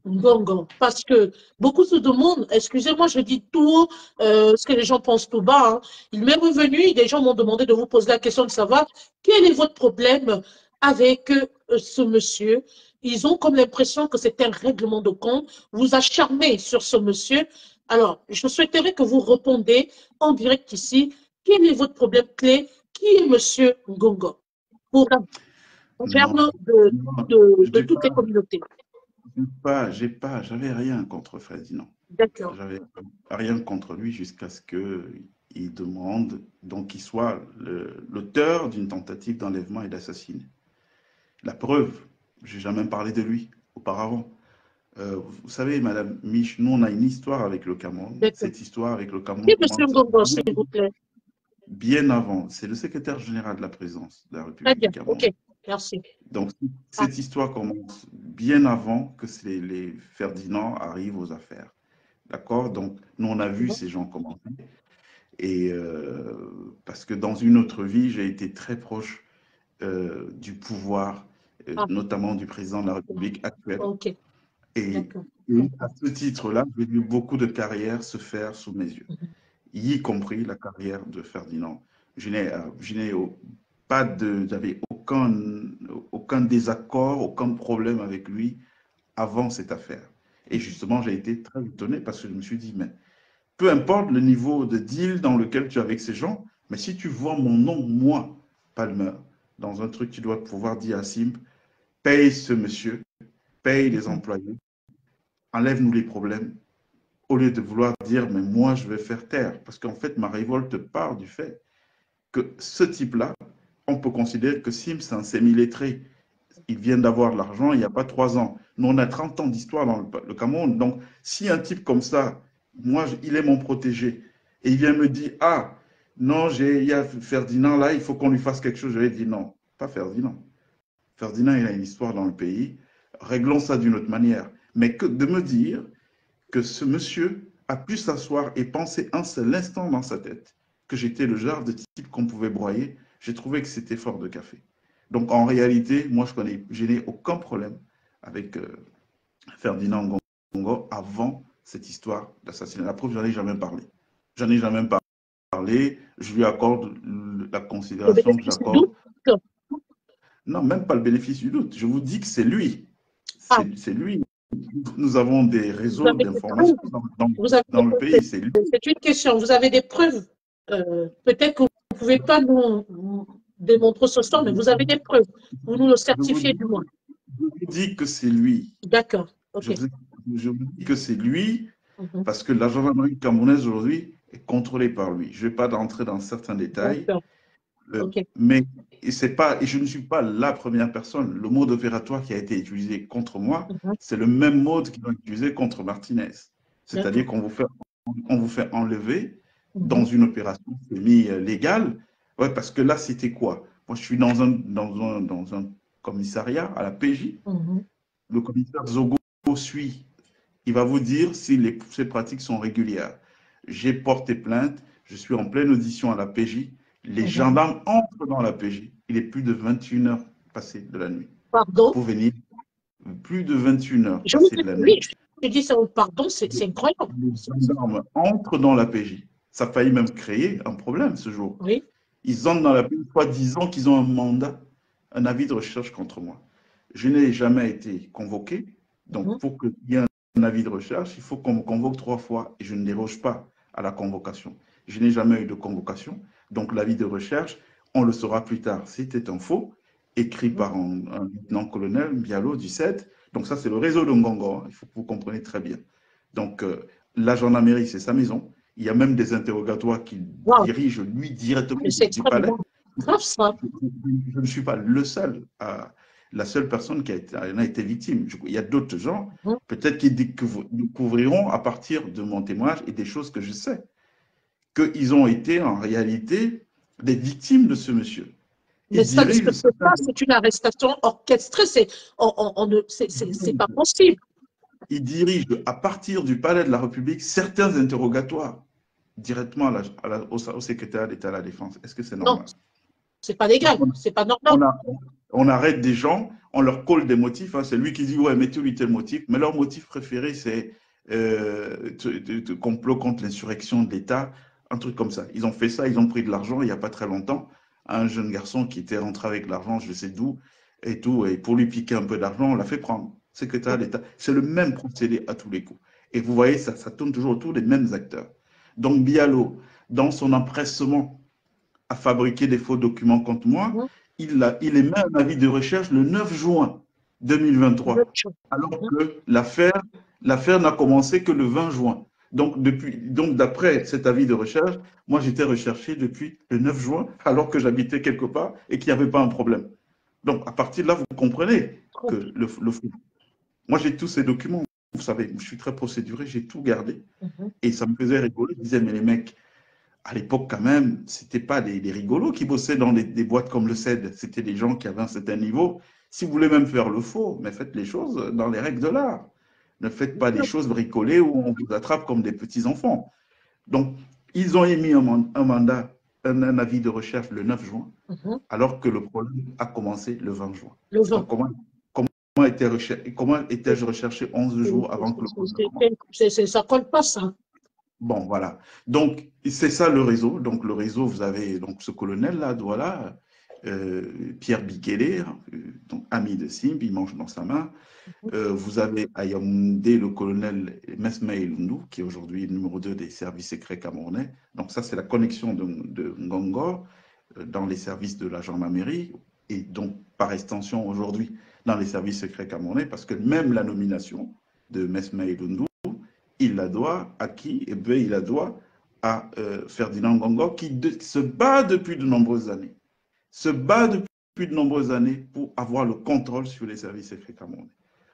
Ngongo. Parce que beaucoup se demandent, excusez-moi, je dis tout haut, ce que les gens pensent tout bas. Hein. Il m'est revenu, des gens m'ont demandé de vous poser la question de savoir quel est votre problème avec ce monsieur. Ils ont comme l'impression que c'est un règlement de compte. Vous acharnez sur ce monsieur. Alors, je souhaiterais que vous répondiez en direct ici. Quel est votre problème clé? Qui est monsieur Ngongo? Pour la Non, gouverne non, de toutes les communautés. j'avais rien contre Ferdinand. D'accord. J'avais rien contre lui jusqu'à ce qu'il demande donc qu'il soit l'auteur d'une tentative d'enlèvement et d'assassinat. La preuve, j'ai jamais parlé de lui auparavant. Vous savez, Madame Mich, nous on a une histoire avec le Cameroun. D'accord. Cette histoire avec le Qui Cameroun est M. commence Ngongo, s'il vous plaît? bien avant. C'est le secrétaire général de la présidence de la Très République du bien. OK. Cameroun. Merci. Donc, Ah, cette histoire commence bien avant que les Ferdinand arrivent aux affaires. D'accord? Donc, nous, on a vu bon. ces gens commencer. Et parce que dans une autre vie, j'ai été très proche du pouvoir, Ah, notamment du président de la République actuelle. OK. Et, D'accord. et à ce titre-là, j'ai vu beaucoup de carrières se faire sous mes yeux, Mhm. y compris la carrière de Ferdinand. Je n'ai j'avais aucun désaccord, aucun problème avec lui avant cette affaire. Et justement, j'ai été très étonné parce que je me suis dit, mais peu importe le niveau de deal dans lequel tu es avec ces gens, mais si tu vois mon nom, moi, Palmer, dans un truc, tu dois pouvoir dire à Simp, paye ce monsieur, paye les Mhm. employés, enlève-nous les problèmes, au lieu de vouloir dire, mais moi, je vais faire taire. Parce qu'en fait, ma révolte part du fait que ce type-là, on peut considérer que Sim, c'est un semi-lettré. Il vient d'avoir de l'argent il n'y a pas 3 ans. Nous, on a 30 ans d'histoire dans le Cameroun. Donc, si un type comme ça, moi, il est mon protégé, et il vient me dire, ah, non, il y a Ferdinand là, il faut qu'on lui fasse quelque chose. Je vais dire non, pas Ferdinand. Ferdinand, il a une histoire dans le pays. Réglons ça d'une autre manière. Mais que de me dire que ce monsieur a pu s'asseoir et penser un seul instant dans sa tête que j'étais le genre de type qu'on pouvait broyer, j'ai trouvé que c'était fort de café. Donc en réalité, moi je n'ai aucun problème avec Ferdinand Ngongo avant cette histoire d'assassinat. La preuve, j'en ai jamais parlé. J'en ai jamais parlé. Je lui accorde la Le considération que bénéfice du doute. j'accorde. Non, même pas le bénéfice du doute. Je vous dis que c'est lui. Ah, C'est lui. Nous avons des vous réseaux avez des preuves. d'information Vous avez, dans le pays. C'est lui. c'est une question. Vous avez des preuves. Peut-être que vous ne pouvez pas nous démontrer ce soir, mais vous avez des preuves. Vous nous le Je vous certifiez dis, du moins. je vous dis que c'est lui. D'accord. Je OK. vous, je vous dis que c'est lui Mhm. parce que la gendarmerie camerounaise aujourd'hui est contrôlée par lui. Je ne vais pas entrer dans certains détails, D'accord. OK. mais et je ne suis pas la première personne. Le mode opératoire qui a été utilisé contre moi, Mhm. c'est le même mode qu'ils ont utilisé contre Martinez. C'est-à-dire D'accord. qu'on vous fait enlever dans Mhm. une opération semi-légale. Ouais, parce que là, c'était quoi? Moi, je suis dans un commissariat à la PJ. Mhm. Le commissaire Zogo suit. Il va vous dire si ces pratiques sont régulières. J'ai porté plainte, je suis en pleine audition à la PJ. Les Mhm. gendarmes entrent dans la PJ. Il est plus de 21 heures passées de la nuit Pardon. pour venir. Plus de 21 heures Je vous passées dis, de la nuit. oui, je dis ça, pardon, c'est incroyable. Les gendarmes entrent dans la PJ. Ça a failli même créer un problème ce jour. Oui. Ils entrent dans la PJ, soit disant qu'ils ont un mandat, un avis de recherche contre moi. Je n'ai jamais été convoqué. Mhm. Donc, pour qu'il y ait un avis de recherche, il faut qu'on me convoque 3 fois et je ne déroge pas à la convocation. Je n'ai jamais eu de convocation. Donc, l'avis de recherche, on le saura plus tard. C'était un faux, écrit Mhm. par un lieutenant-colonel Bialo du 7. Donc, ça, c'est le réseau de Ngongo. Hein. Il faut que vous compreniez très bien. Donc, la gendarmerie, c'est sa maison. Il y a même des interrogatoires qu'il Wow. dirige lui directement Mais c'est du palais. extrêmement grave, ça. Je ne suis pas le seul, la seule personne qui en a été victime. Il y a d'autres gens, Mhm. peut-être qui découvriront à partir de mon témoignage et des choses que je sais, qu'ils ont été en réalité des victimes de ce monsieur. Mais Il ça ne se dirige peut pas, certains, c'est une arrestation orchestrée, c'est pas possible. il dirige à partir du palais de la République certains interrogatoires directement au secrétaire d'État à la Défense. Est-ce que c'est Non, normal? c'est pas Donc, légal, c'est pas normal. on a, On arrête des gens, on leur colle des motifs. Hein. C'est lui qui dit, ouais, mettez-lui tel motif. Mais leur motif préféré, c'est complot contre l'insurrection de l'État, un truc comme ça. Ils ont fait ça, ils ont pris de l'argent il n'y a pas très longtemps. Un jeune garçon qui était rentré avec l'argent, je sais d'où, et tout. Et pour lui piquer un peu d'argent, on l'a fait prendre. Secrétaire d'État. C'est le même procédé à tous les coups. Et vous voyez, ça tourne toujours autour des mêmes acteurs. Donc Bialo, dans son empressement à fabriquer des faux documents contre moi, Mhm. il émet un avis de recherche le 9 juin 2023, alors que l'affaire n'a commencé que le 20 juin. Donc, d'après cet avis de recherche, moi, j'étais recherché depuis le 9 juin, alors que j'habitais quelque part et qu'il n'y avait pas un problème. Donc, à partir de là, vous comprenez que moi, j'ai tous ces documents. Vous savez, je suis très procéduré, j'ai tout gardé. Mhm. Et ça me faisait rigoler. Je disais, mais les mecs, à l'époque, quand même, c'était pas des rigolos qui bossaient dans des boîtes comme le CED. C'était des gens qui avaient un certain niveau. Si vous voulez même faire le faux, mais faites les choses dans les règles de l'art. Ne faites pas des choses bricolées où on vous attrape comme des petits-enfants. Donc, ils ont émis un mandat, un avis de recherche le 9 juin, Mhm. alors que le problème a commencé le 20 juin. Le Donc, vent. comment étais-je recherché 11 jours avant que le problème commence? Ça colle pas, ça. Bon, voilà. Donc, c'est ça le réseau. Donc, le réseau, vous avez donc ce colonel-là, voilà, Pierre Bikele, donc ami de Simb, il mange dans sa main. Vous avez à Yaoundé le colonel Mesmaïl Lundu, qui est aujourd'hui le numéro 2 des services secrets camerounais. Donc, ça, c'est la connexion de Ngongor dans les services de la gendarmerie et donc, par extension, aujourd'hui, dans les services secrets camerounais, parce que même la nomination de Mesmaïl Lundu, il la doit à qui? Eh bien, il la doit à Ferdinand Ngongor, qui se bat depuis de nombreuses années. Se bat depuis de nombreuses années pour avoir le contrôle sur les services secrets camerounais.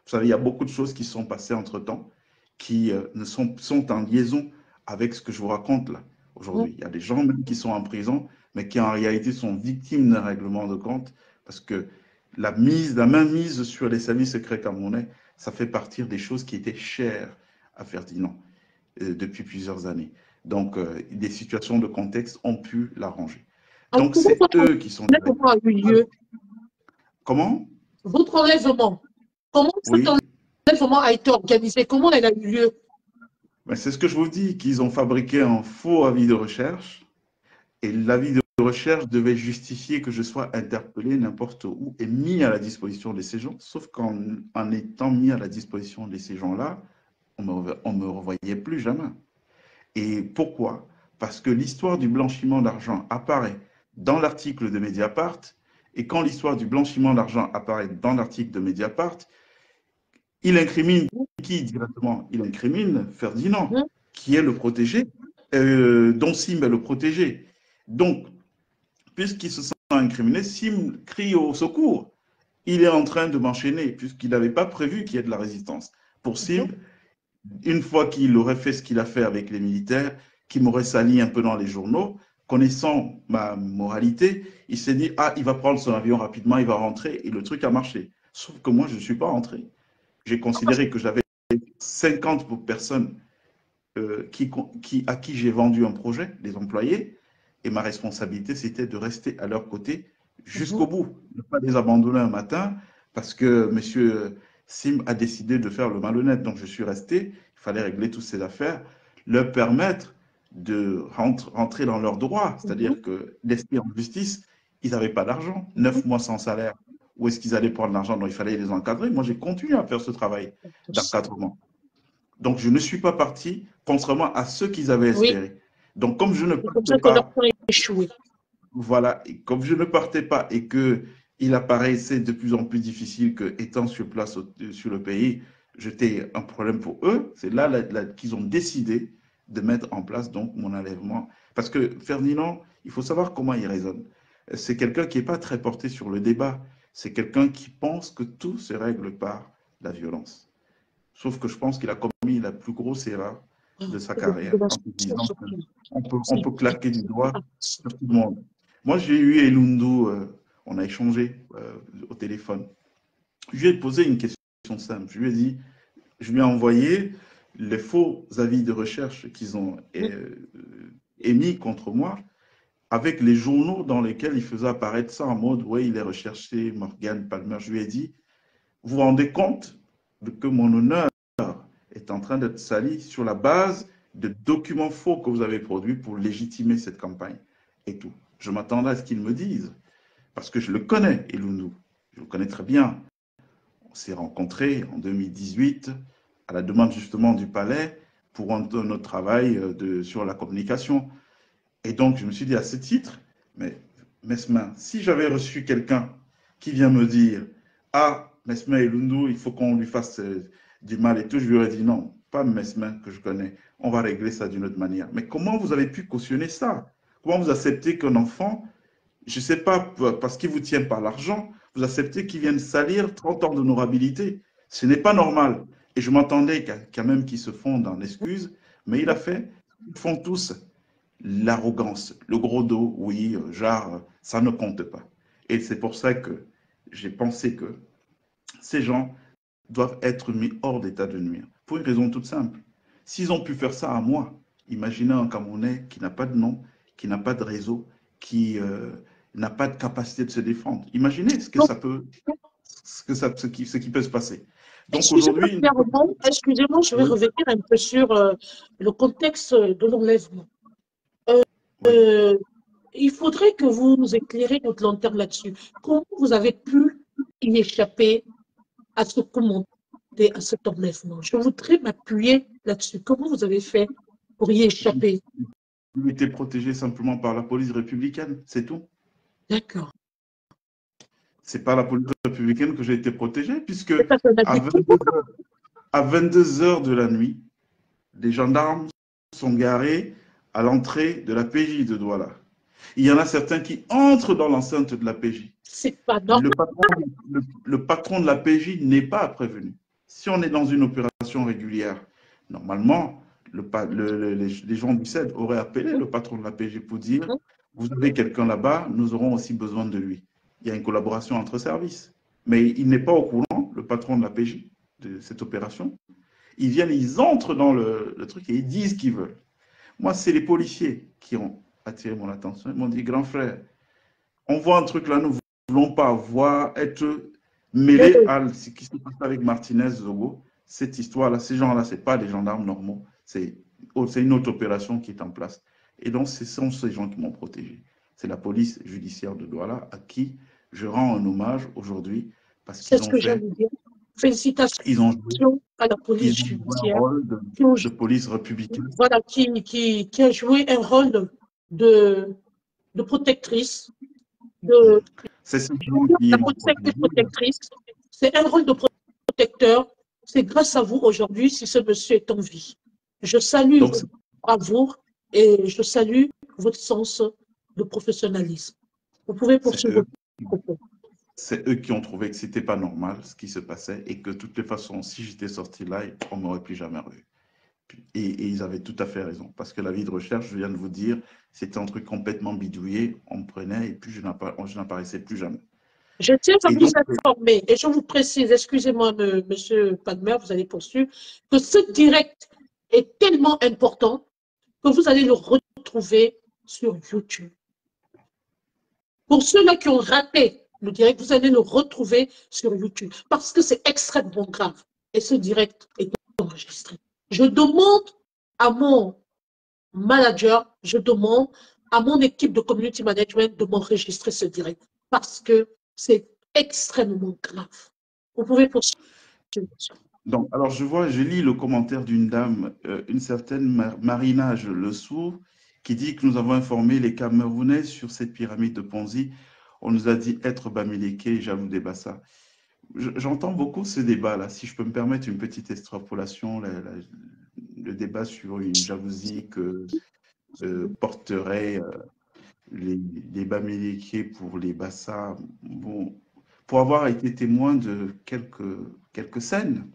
Vous savez, il y a beaucoup de choses qui sont passées entre-temps, qui sont en liaison avec ce que je vous raconte là, Mhm. aujourd'hui. Il y a des gens même qui sont en prison, mais qui en réalité sont victimes d'un règlement de compte, parce que la main mise sur les services secrets camerounais, ça fait partir des choses qui étaient chères à Ferdinand depuis plusieurs années. Donc, des situations de contexte ont pu l'arranger. Alors, Donc, comment c'est votre eux qui sont enlèvement a eu lieu? Comment? Votre enlèvement, comment cet Oui, enlèvement a été organisé? Comment elle a eu lieu? mais c'est ce que je vous dis, qu'ils ont fabriqué un faux avis de recherche et l'avis de recherche devait justifier que je sois interpellé n'importe où et mis à la disposition de ces gens, sauf qu'en étant mis à la disposition de ces gens-là, on ne me revoyait plus jamais. Et pourquoi? Parce que l'histoire du blanchiment d'argent apparaît dans l'article de Mediapart, et quand l'histoire du blanchiment d'argent apparaît dans l'article de Mediapart, il incrimine qui directement? Il incrimine Ferdinand, Mhm. qui est le protégé, dont Sim est le protégé. Donc, puisqu'il se sent incriminé, Sim crie au secours. Il est en train de m'enchaîner, puisqu'il n'avait pas prévu qu'il y ait de la résistance. Pour Sim, Mhm. une fois qu'il aurait fait ce qu'il a fait avec les militaires, qui m'aurait sali un peu dans les journaux, connaissant ma moralité, il s'est dit, ah, il va prendre son avion rapidement, il va rentrer, et le truc a marché. Sauf que moi, je ne suis pas rentré. J'ai considéré que j'avais 50 personnes à qui j'ai vendu un projet, des employés, et ma responsabilité, c'était de rester à leur côté Mhm. jusqu'au bout, ne pas les abandonner un matin, parce que M. Sim a décidé de faire le malhonnête. Donc je suis resté, il fallait régler toutes ces affaires, leur permettre de rentrer dans leurs droits, Mhm. c'est-à-dire que d'esprit en justice, ils n'avaient pas d'argent, Mhm. 9 mois sans salaire. Où est-ce qu'ils allaient prendre l'argent? Donc il fallait les encadrer. Moi, j'ai continué à faire ce travail d'encadrement. Donc, je ne suis pas parti, contrairement à ceux qu'ils avaient Oui, espéré. Donc, comme je ne c'est comme partais ça que leur pas, plan a échoué. voilà, et comme je ne partais pas et que il apparaissait de plus en plus difficile que, étant sur place sur le pays, j'étais un problème pour eux, c'est là qu'ils ont décidé de mettre en place donc mon enlèvement. Parce que Ferdinand, il faut savoir comment il raisonne. C'est quelqu'un qui n'est pas très porté sur le débat. C'est quelqu'un qui pense que tout se règle par la violence. Sauf que je pense qu'il a commis la plus grosse erreur de sa carrière en se disant qu'on peut claquer du doigt sur tout le monde. Moi, j'ai eu Elundu, on a échangé au téléphone. Je lui ai posé une question simple. Je lui ai dit, je lui ai envoyé les faux avis de recherche qu'ils ont émis contre moi avec les journaux dans lesquels il faisait apparaître ça en mode, ouais, il est recherché, Morgan Palmer. Je lui ai dit, vous vous rendez compte que mon honneur est en train d'être sali sur la base de documents faux que vous avez produits pour légitimer cette campagne et tout. Je m'attendais à ce qu'ils me disent, parce que je le connais, Elundou. Je le connais très bien. On s'est rencontrés en 2018 à la demande justement du palais pour notre travail sur la communication. Et donc, je me suis dit à ce titre, mais Mesmin, si j'avais reçu quelqu'un qui vient me dire, ah, Mesmin Elundou, il faut qu'on lui fasse du mal et tout, je lui aurais dit non, pas Mesmin que je connais, on va régler ça d'une autre manière. Mais comment vous avez pu cautionner ça? Comment vous acceptez qu'un enfant, je ne sais pas, parce qu'il vous tient par l'argent, vous acceptez qu'il vienne salir 30 ans d'honorabilité? Ce n'est pas normal. Et je m'attendais quand même qu'ils se fondent en excuses, mais il a fait, ils font tous l'arrogance, le gros dos, oui, genre, ça ne compte pas. Et c'est pour ça que j'ai pensé que ces gens doivent être mis hors d'état de nuire. Pour une raison toute simple. S'ils ont pu faire ça à moi, imaginez un Camerounais qui n'a pas de nom, qui n'a pas de réseau, qui n'a pas de capacité de se défendre. Imaginez ce que Donc, ça peut, ce qui peut se passer. Donc excusez-moi, aujourd'hui, clairement, excusez-moi, je vais oui, revenir un peu sur le contexte de l'enlèvement. oui. Euh, il faudrait que vous nous éclairez notre lanterne là-dessus. Comment vous avez pu y échapper à ce commentaire, à cet enlèvement? Je voudrais m'appuyer là-dessus. Comment vous avez fait pour y échapper? Il était protégé simplement par la police républicaine, c'est tout. D'accord. C'est par la police républicaine que j'ai été protégé, puisque C'est pas un à abus de pouvoir. 22 heures de la nuit, les gendarmes sont garés à l'entrée de la PJ de Douala. Il y en a certains qui entrent dans l'enceinte de la PJ. C'est pas normal. Le patron de la PJ n'est pas prévenu. Si on est dans une opération régulière, normalement, les gens du CED auraient appelé le patron de la PJ pour dire, vous avez quelqu'un là-bas, nous aurons aussi besoin de lui. Il y a une collaboration entre services. Mais il n'est pas au courant, le patron de la PJ, de cette opération. Ils viennent, ils entrent dans le truc et ils disent ce qu'ils veulent. Moi, c'est les policiers qui ont attiré mon attention. Ils m'ont dit, grand frère, on voit un truc là, nous ne voulons pas voir, être mêlés à ce qui se passe avec Martinez Zogo. Cette histoire-là, ces gens-là, ce n'est pas des gendarmes normaux. C'est une autre opération qui est en place. Et donc, ce sont ces gens qui m'ont protégé. C'est la police judiciaire de Douala à qui je rends un hommage aujourd'hui parce C'est qu'ils ce ont que j'allais fait, dire. Félicitations ils ont joué, à la police ils ont joué un judiciaire rôle qui, de police républicaine. voilà, qui a joué un rôle de, de protectrice, de C'est ces gens qui la m'ont police a été protégé. protectrice. C'est un rôle de protecteur. C'est grâce à vous aujourd'hui si ce monsieur est en vie. Je salue Donc, votre bravoure et je salue votre sens de professionnalisme. Vous pouvez c'est poursuivre eux. vos propos. C'est eux qui ont trouvé que c'était pas normal ce qui se passait et que de toutes les façons, si j'étais sorti là, on m'aurait plus jamais revu. Et ils avaient tout à fait raison. Parce que la vie de recherche, je viens de vous dire, c'était un truc complètement bidouillé. On me prenait et puis je n'apparaissais plus jamais. Je tiens à Et vous donc, informer, et je vous précise, excusez-moi, monsieur Padmer, vous allez poursuivre, que ce direct est tellement important que vous allez le retrouver sur YouTube. Pour ceux-là qui ont raté le direct, vous allez le retrouver sur YouTube parce que c'est extrêmement grave. Et ce direct est enregistré. Je demande à mon manager, je demande à mon équipe de community management de m'enregistrer ce direct parce que c'est extrêmement grave. Vous pouvez poursuivre. donc, alors je lis le commentaire d'une dame, une certaine Marina Le Sourd, qui dit que nous avons informé les Camerounais sur cette pyramide de Ponzi. On nous a dit être Bamileke, jaloux des Bassa. J'entends beaucoup ce débat-là. Si je peux me permettre une petite extrapolation, le débat sur une jalousie que porterait les Bamileke pour les Bassa. Bon, pour avoir été témoin de quelques scènes,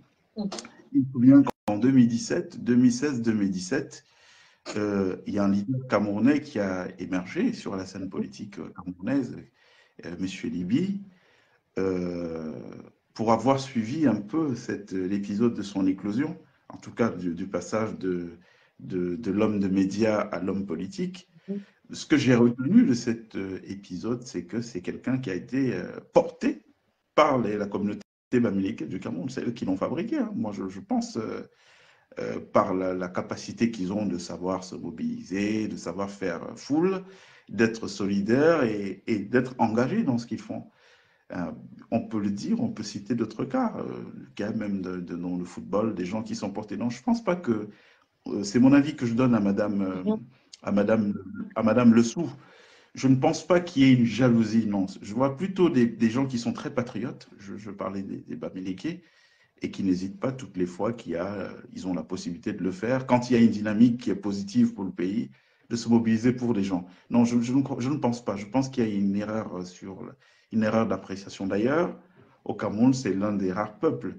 il me souvient qu'en 2017, 2016, 2017, il y a un leader camerounais qui a émergé sur la scène politique camerounaise, M. Liby, euh, pour avoir suivi un peu l'épisode de son éclosion, en tout cas du passage de l'homme de médias à l'homme politique. Ce que j'ai retenu de cet épisode, c'est que c'est quelqu'un qui a été porté par la communauté bamileke du Cameroun. C'est eux qui l'ont fabriqué. Hein. Moi, je pense, par la capacité qu'ils ont de savoir se mobiliser, de savoir faire foule, d'être solidaires et d'être engagés dans ce qu'ils font. Euh, on peut le dire, on peut citer d'autres cas, le cas même dans le football, des gens qui sont portés. Donc, je ne pense pas que c'est mon avis que je donne à Madame, à Madame Lessou. Je ne pense pas qu'il y ait une jalousie, non. Je vois plutôt des gens qui sont très patriotes. Je parlais des Bamileke et qui n'hésitent pas toutes les fois ils ont la possibilité de le faire. Quand il y a une dynamique qui est positive pour le pays, de se mobiliser pour les gens. Non, je ne pense pas. Je pense qu'il y a une erreur une erreur d'appréciation. D'ailleurs, au Cameroun, c'est l'un des rares peuples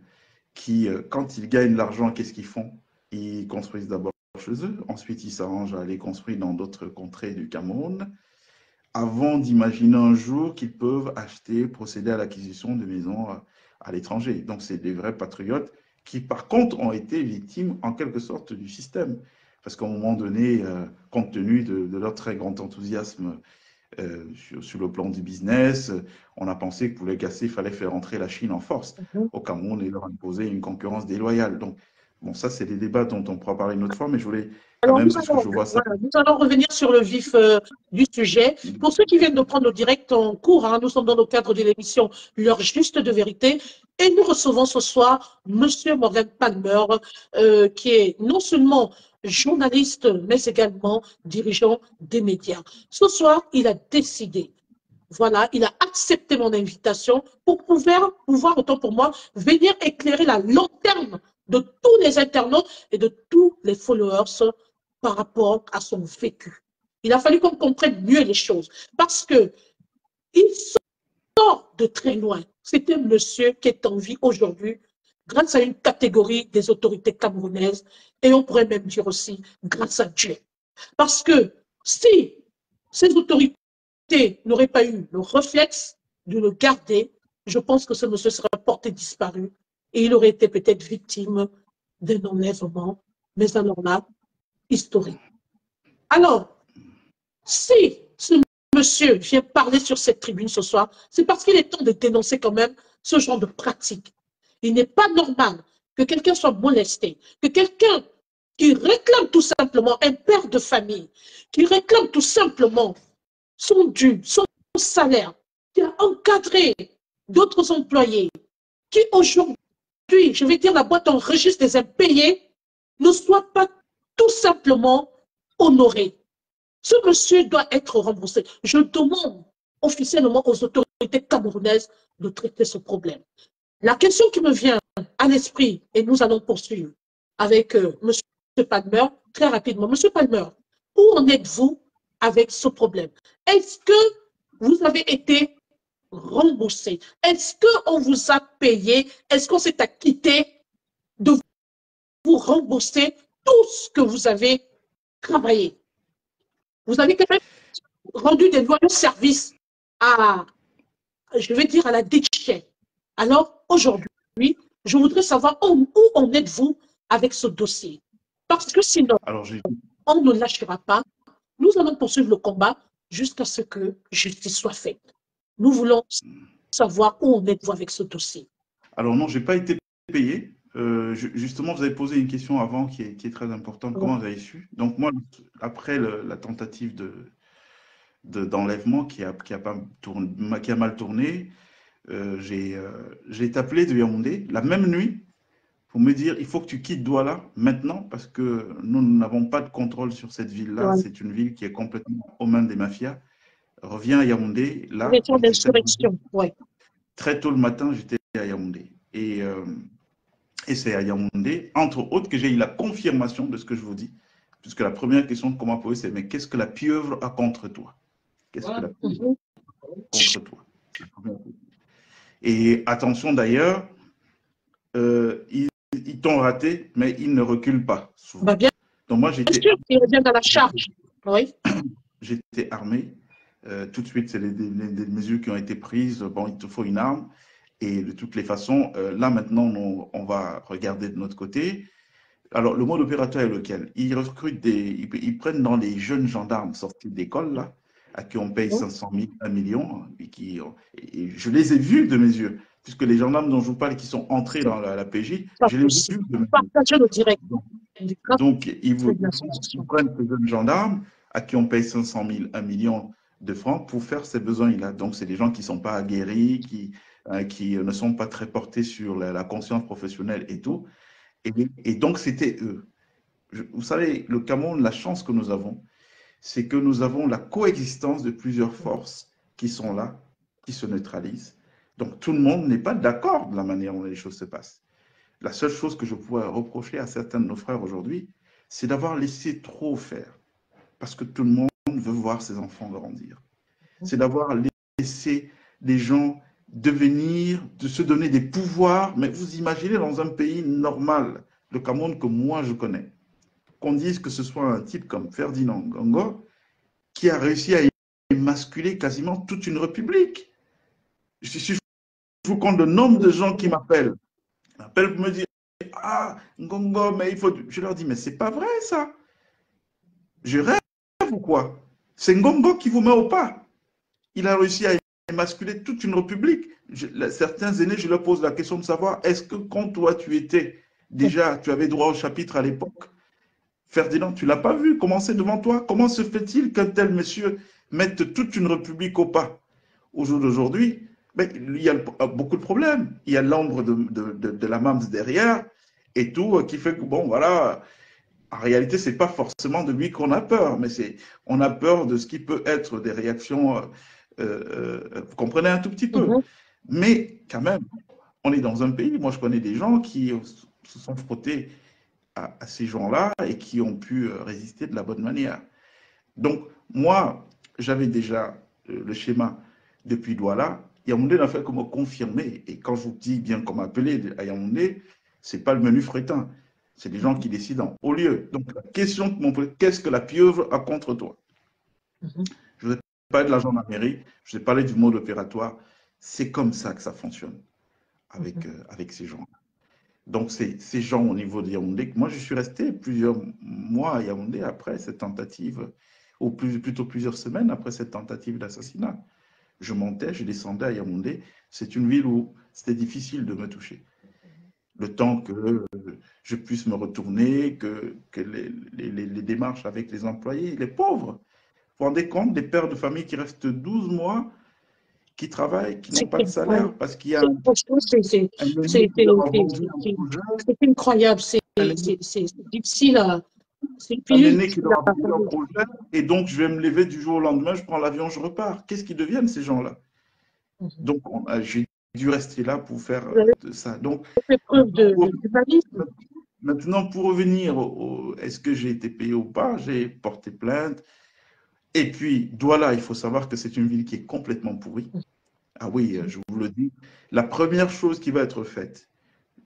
qui, quand ils gagnent l'argent, qu'est-ce qu'ils font? Ils construisent d'abord chez eux, ensuite ils s'arrangent à aller construire dans d'autres contrées du Cameroun, avant d'imaginer un jour qu'ils peuvent acheter, procéder à l'acquisition de maisons à l'étranger. Donc, c'est des vrais patriotes qui, par contre, ont été victimes, en quelque sorte, du système. Parce qu'à un moment donné, compte tenu de leur très grand enthousiasme sur le plan du business, on a pensé que pour les casser, il fallait faire entrer la Chine en force au Cameroun et leur imposer une concurrence déloyale. Donc, bon, ça, c'est des débats dont on pourra parler une autre fois, mais je voulais quand Alors, même, parce que je vois ça. voilà, nous allons revenir sur le vif du sujet. Pour ceux qui viennent de prendre le direct en cours, hein, nous sommes dans le cadre de l'émission L'heure juste de vérité et nous recevons ce soir Monsieur Morgan Palmer, qui est non seulement journaliste, mais également dirigeant des médias. Ce soir, il a décidé, voilà, il a accepté mon invitation pour pouvoir, autant pour moi, venir éclairer la lanterne de tous les internautes et de tous les followers par rapport à son vécu. Il a fallu qu'on comprenne mieux les choses parce que il sort de très loin. C'est un monsieur qui est en vie aujourd'hui grâce à une catégorie des autorités camerounaises et on pourrait même dire aussi grâce à Dieu. Parce que si ces autorités n'auraient pas eu le réflexe de le garder, je pense que ce monsieur serait porté disparu et il aurait été peut-être victime d'un enlèvement, mais alors là, historique. Alors, si ce monsieur vient parler sur cette tribune ce soir, c'est parce qu'il est temps de dénoncer quand même ce genre de pratique. Il n'est pas normal que quelqu'un soit molesté, que quelqu'un qui réclame tout simplement un père de famille, qui réclame tout simplement son dû, son salaire, qui a encadré d'autres employés, qui aujourd'hui, je vais dire la boîte en registre des impayés, ne soit pas tout simplement honoré. Ce monsieur doit être remboursé. Je demande officiellement aux autorités camerounaises de traiter ce problème. La question qui me vient à l'esprit, et nous allons poursuivre avec monsieur Palmer, très rapidement. Monsieur Palmer, où en êtes-vous avec ce problème? Est-ce que vous avez été remboursé? Est-ce qu'on vous a payé? Est-ce qu'on s'est acquitté de vous rembourser tout ce que vous avez travaillé? Vous avez quand même rendu des loyaux services à, je vais dire, à la déchet. Alors, aujourd'hui, je voudrais savoir où en êtes-vous avec ce dossier. Parce que sinon, Alors, on ne lâchera pas. Nous allons poursuivre le combat jusqu'à ce que justice soit faite. Nous voulons savoir où en êtes-vous avec ce dossier. alors non, je n'ai pas été payé. Justement, vous avez posé une question avant qui est très importante. Comment vous avez su? Donc moi, après la tentative d'enlèvement qui a mal tourné, j'ai été appelé de Yaoundé la même nuit pour me dire il faut que tu quittes Douala maintenant parce que nous n'avons pas de contrôle sur cette ville-là. Ouais. C'est une ville qui est complètement aux mains des mafias. Reviens à Yaoundé. Là, Gestion d'insurrection, oui. très tôt le matin, j'étais à Yaoundé. Et c'est à Yaoundé, entre autres, que j'ai eu la confirmation de ce que je vous dis. Puisque la première question qu'on m'a posée, c'est mais qu'est-ce que la pieuvre a contre toi? Qu'est-ce que la pieuvre a contre toi? Et attention d'ailleurs, ils t'ont raté, mais ils ne reculent pas souvent. Bah bien Donc moi, sûr, ils reviennent à la charge. Oui. J'étais armé. Tout de suite, c'est des mesures qui ont été prises. Bon, il te faut une arme. Et de toutes les façons, là maintenant, on va regarder de notre côté. Alors, le mode opératoire est lequel? Ils recrutent ils prennent dans les jeunes gendarmes sortis d'école, là, à qui on paye 500 000, 1 million, et je les ai vus de mes yeux, puisque les gendarmes dont je vous parle qui sont entrés dans la PJ, Pas je les ai possible. vus de mes yeux. Partagez le direct. Donc, De ils l'association. prennent ces jeunes gendarmes à qui on paye 500 000, 1 million de francs pour faire ces besoins-là. Donc, c'est des gens qui ne sont pas aguerris, qui ne sont pas très portés sur la conscience professionnelle et tout. Et donc, c'était eux. Vous savez, le Cameroun, la chance que nous avons, c'est que nous avons la coexistence de plusieurs forces qui sont là, qui se neutralisent. Donc, tout le monde n'est pas d'accord de la manière dont les choses se passent. La seule chose que je pourrais reprocher à certains de nos frères aujourd'hui, c'est d'avoir laissé trop faire, parce que tout le monde veut voir ses enfants grandir. C'est d'avoir laissé les gens devenir, de se donner des pouvoirs. Mais vous imaginez dans un pays normal, le Cameroun que moi je connais, qu'on dise que ce soit un type comme Ferdinand Ngongo qui a réussi à émasculer quasiment toute une république. Je vous compte le nombre de gens qui m'appellent pour me dire ah, Ngongo, mais il faut. Je leur dis, mais c'est pas vrai ça. Je rêve ou quoi? C'est Ngongo qui vous met au pas. Il a réussi à émasculer toute une république. Certains aînés, je leur pose la question de savoir est-ce que quand toi tu étais déjà, tu avais droit au chapitre à l'époque, Ferdinand, tu ne l'as pas vu commencer devant toi? Comment se fait-il qu'un tel monsieur mette toute une république au pas? Au jour d'aujourd'hui, ben, il y a beaucoup de problèmes. Il y a l'ombre de la MAMS derrière et tout, qui fait que, bon, voilà, en réalité, ce n'est pas forcément de lui qu'on a peur, mais on a peur de ce qui peut être des réactions, vous comprenez un tout petit peu. Mais quand même, on est dans un pays, moi je connais des gens qui se sont frottés à ces gens-là et qui ont pu résister de la bonne manière. Donc, moi, j'avais déjà le schéma depuis Douala. Yaoundé n'a fait que me confirmer. Et quand je vous dis bien qu'on m'appelait à Yaoundé, ce n'est pas le menu frétin. C'est des gens qui décident au lieu. Donc, la question que m'ont posée, qu'est-ce que la pieuvre a contre toi? Je vous ai parlé de la gendarmerie, je vous ai parlé du mode opératoire. C'est comme ça que ça fonctionne avec ces gens. Donc, ces gens au niveau de Yaoundé, moi, je suis resté plusieurs mois à Yaoundé après cette tentative, ou plutôt plusieurs semaines après cette tentative d'assassinat. Je montais, je descendais à Yaoundé. C'est une ville où c'était difficile de me toucher. Le temps que je puisse me retourner, que les démarches avec les employés, les pauvres. Vous vous rendez compte des pères de famille qui restent 12 mois, qui travaillent, qui n'ont pas de salaire parce qu'il y a un aîné qui leur a vendu un projet, incroyable, c'est un aîné difficile, c'est un pays aîné qui difficile leur a à vendu un projet, et donc je vais me lever du jour au lendemain, je prends l'avion, je repars. Qu'est-ce qu'ils deviennent ces gens-là? Donc j'ai dû rester là pour faire Vous avez de ça. Donc fait preuve maintenant, d'humanisme. maintenant, pour revenir est-ce que j'ai été payé ou pas, j'ai porté plainte. Et puis, Douala, il faut savoir que c'est une ville qui est complètement pourrie. Ah oui, je vous le dis. La première chose qui va être faite,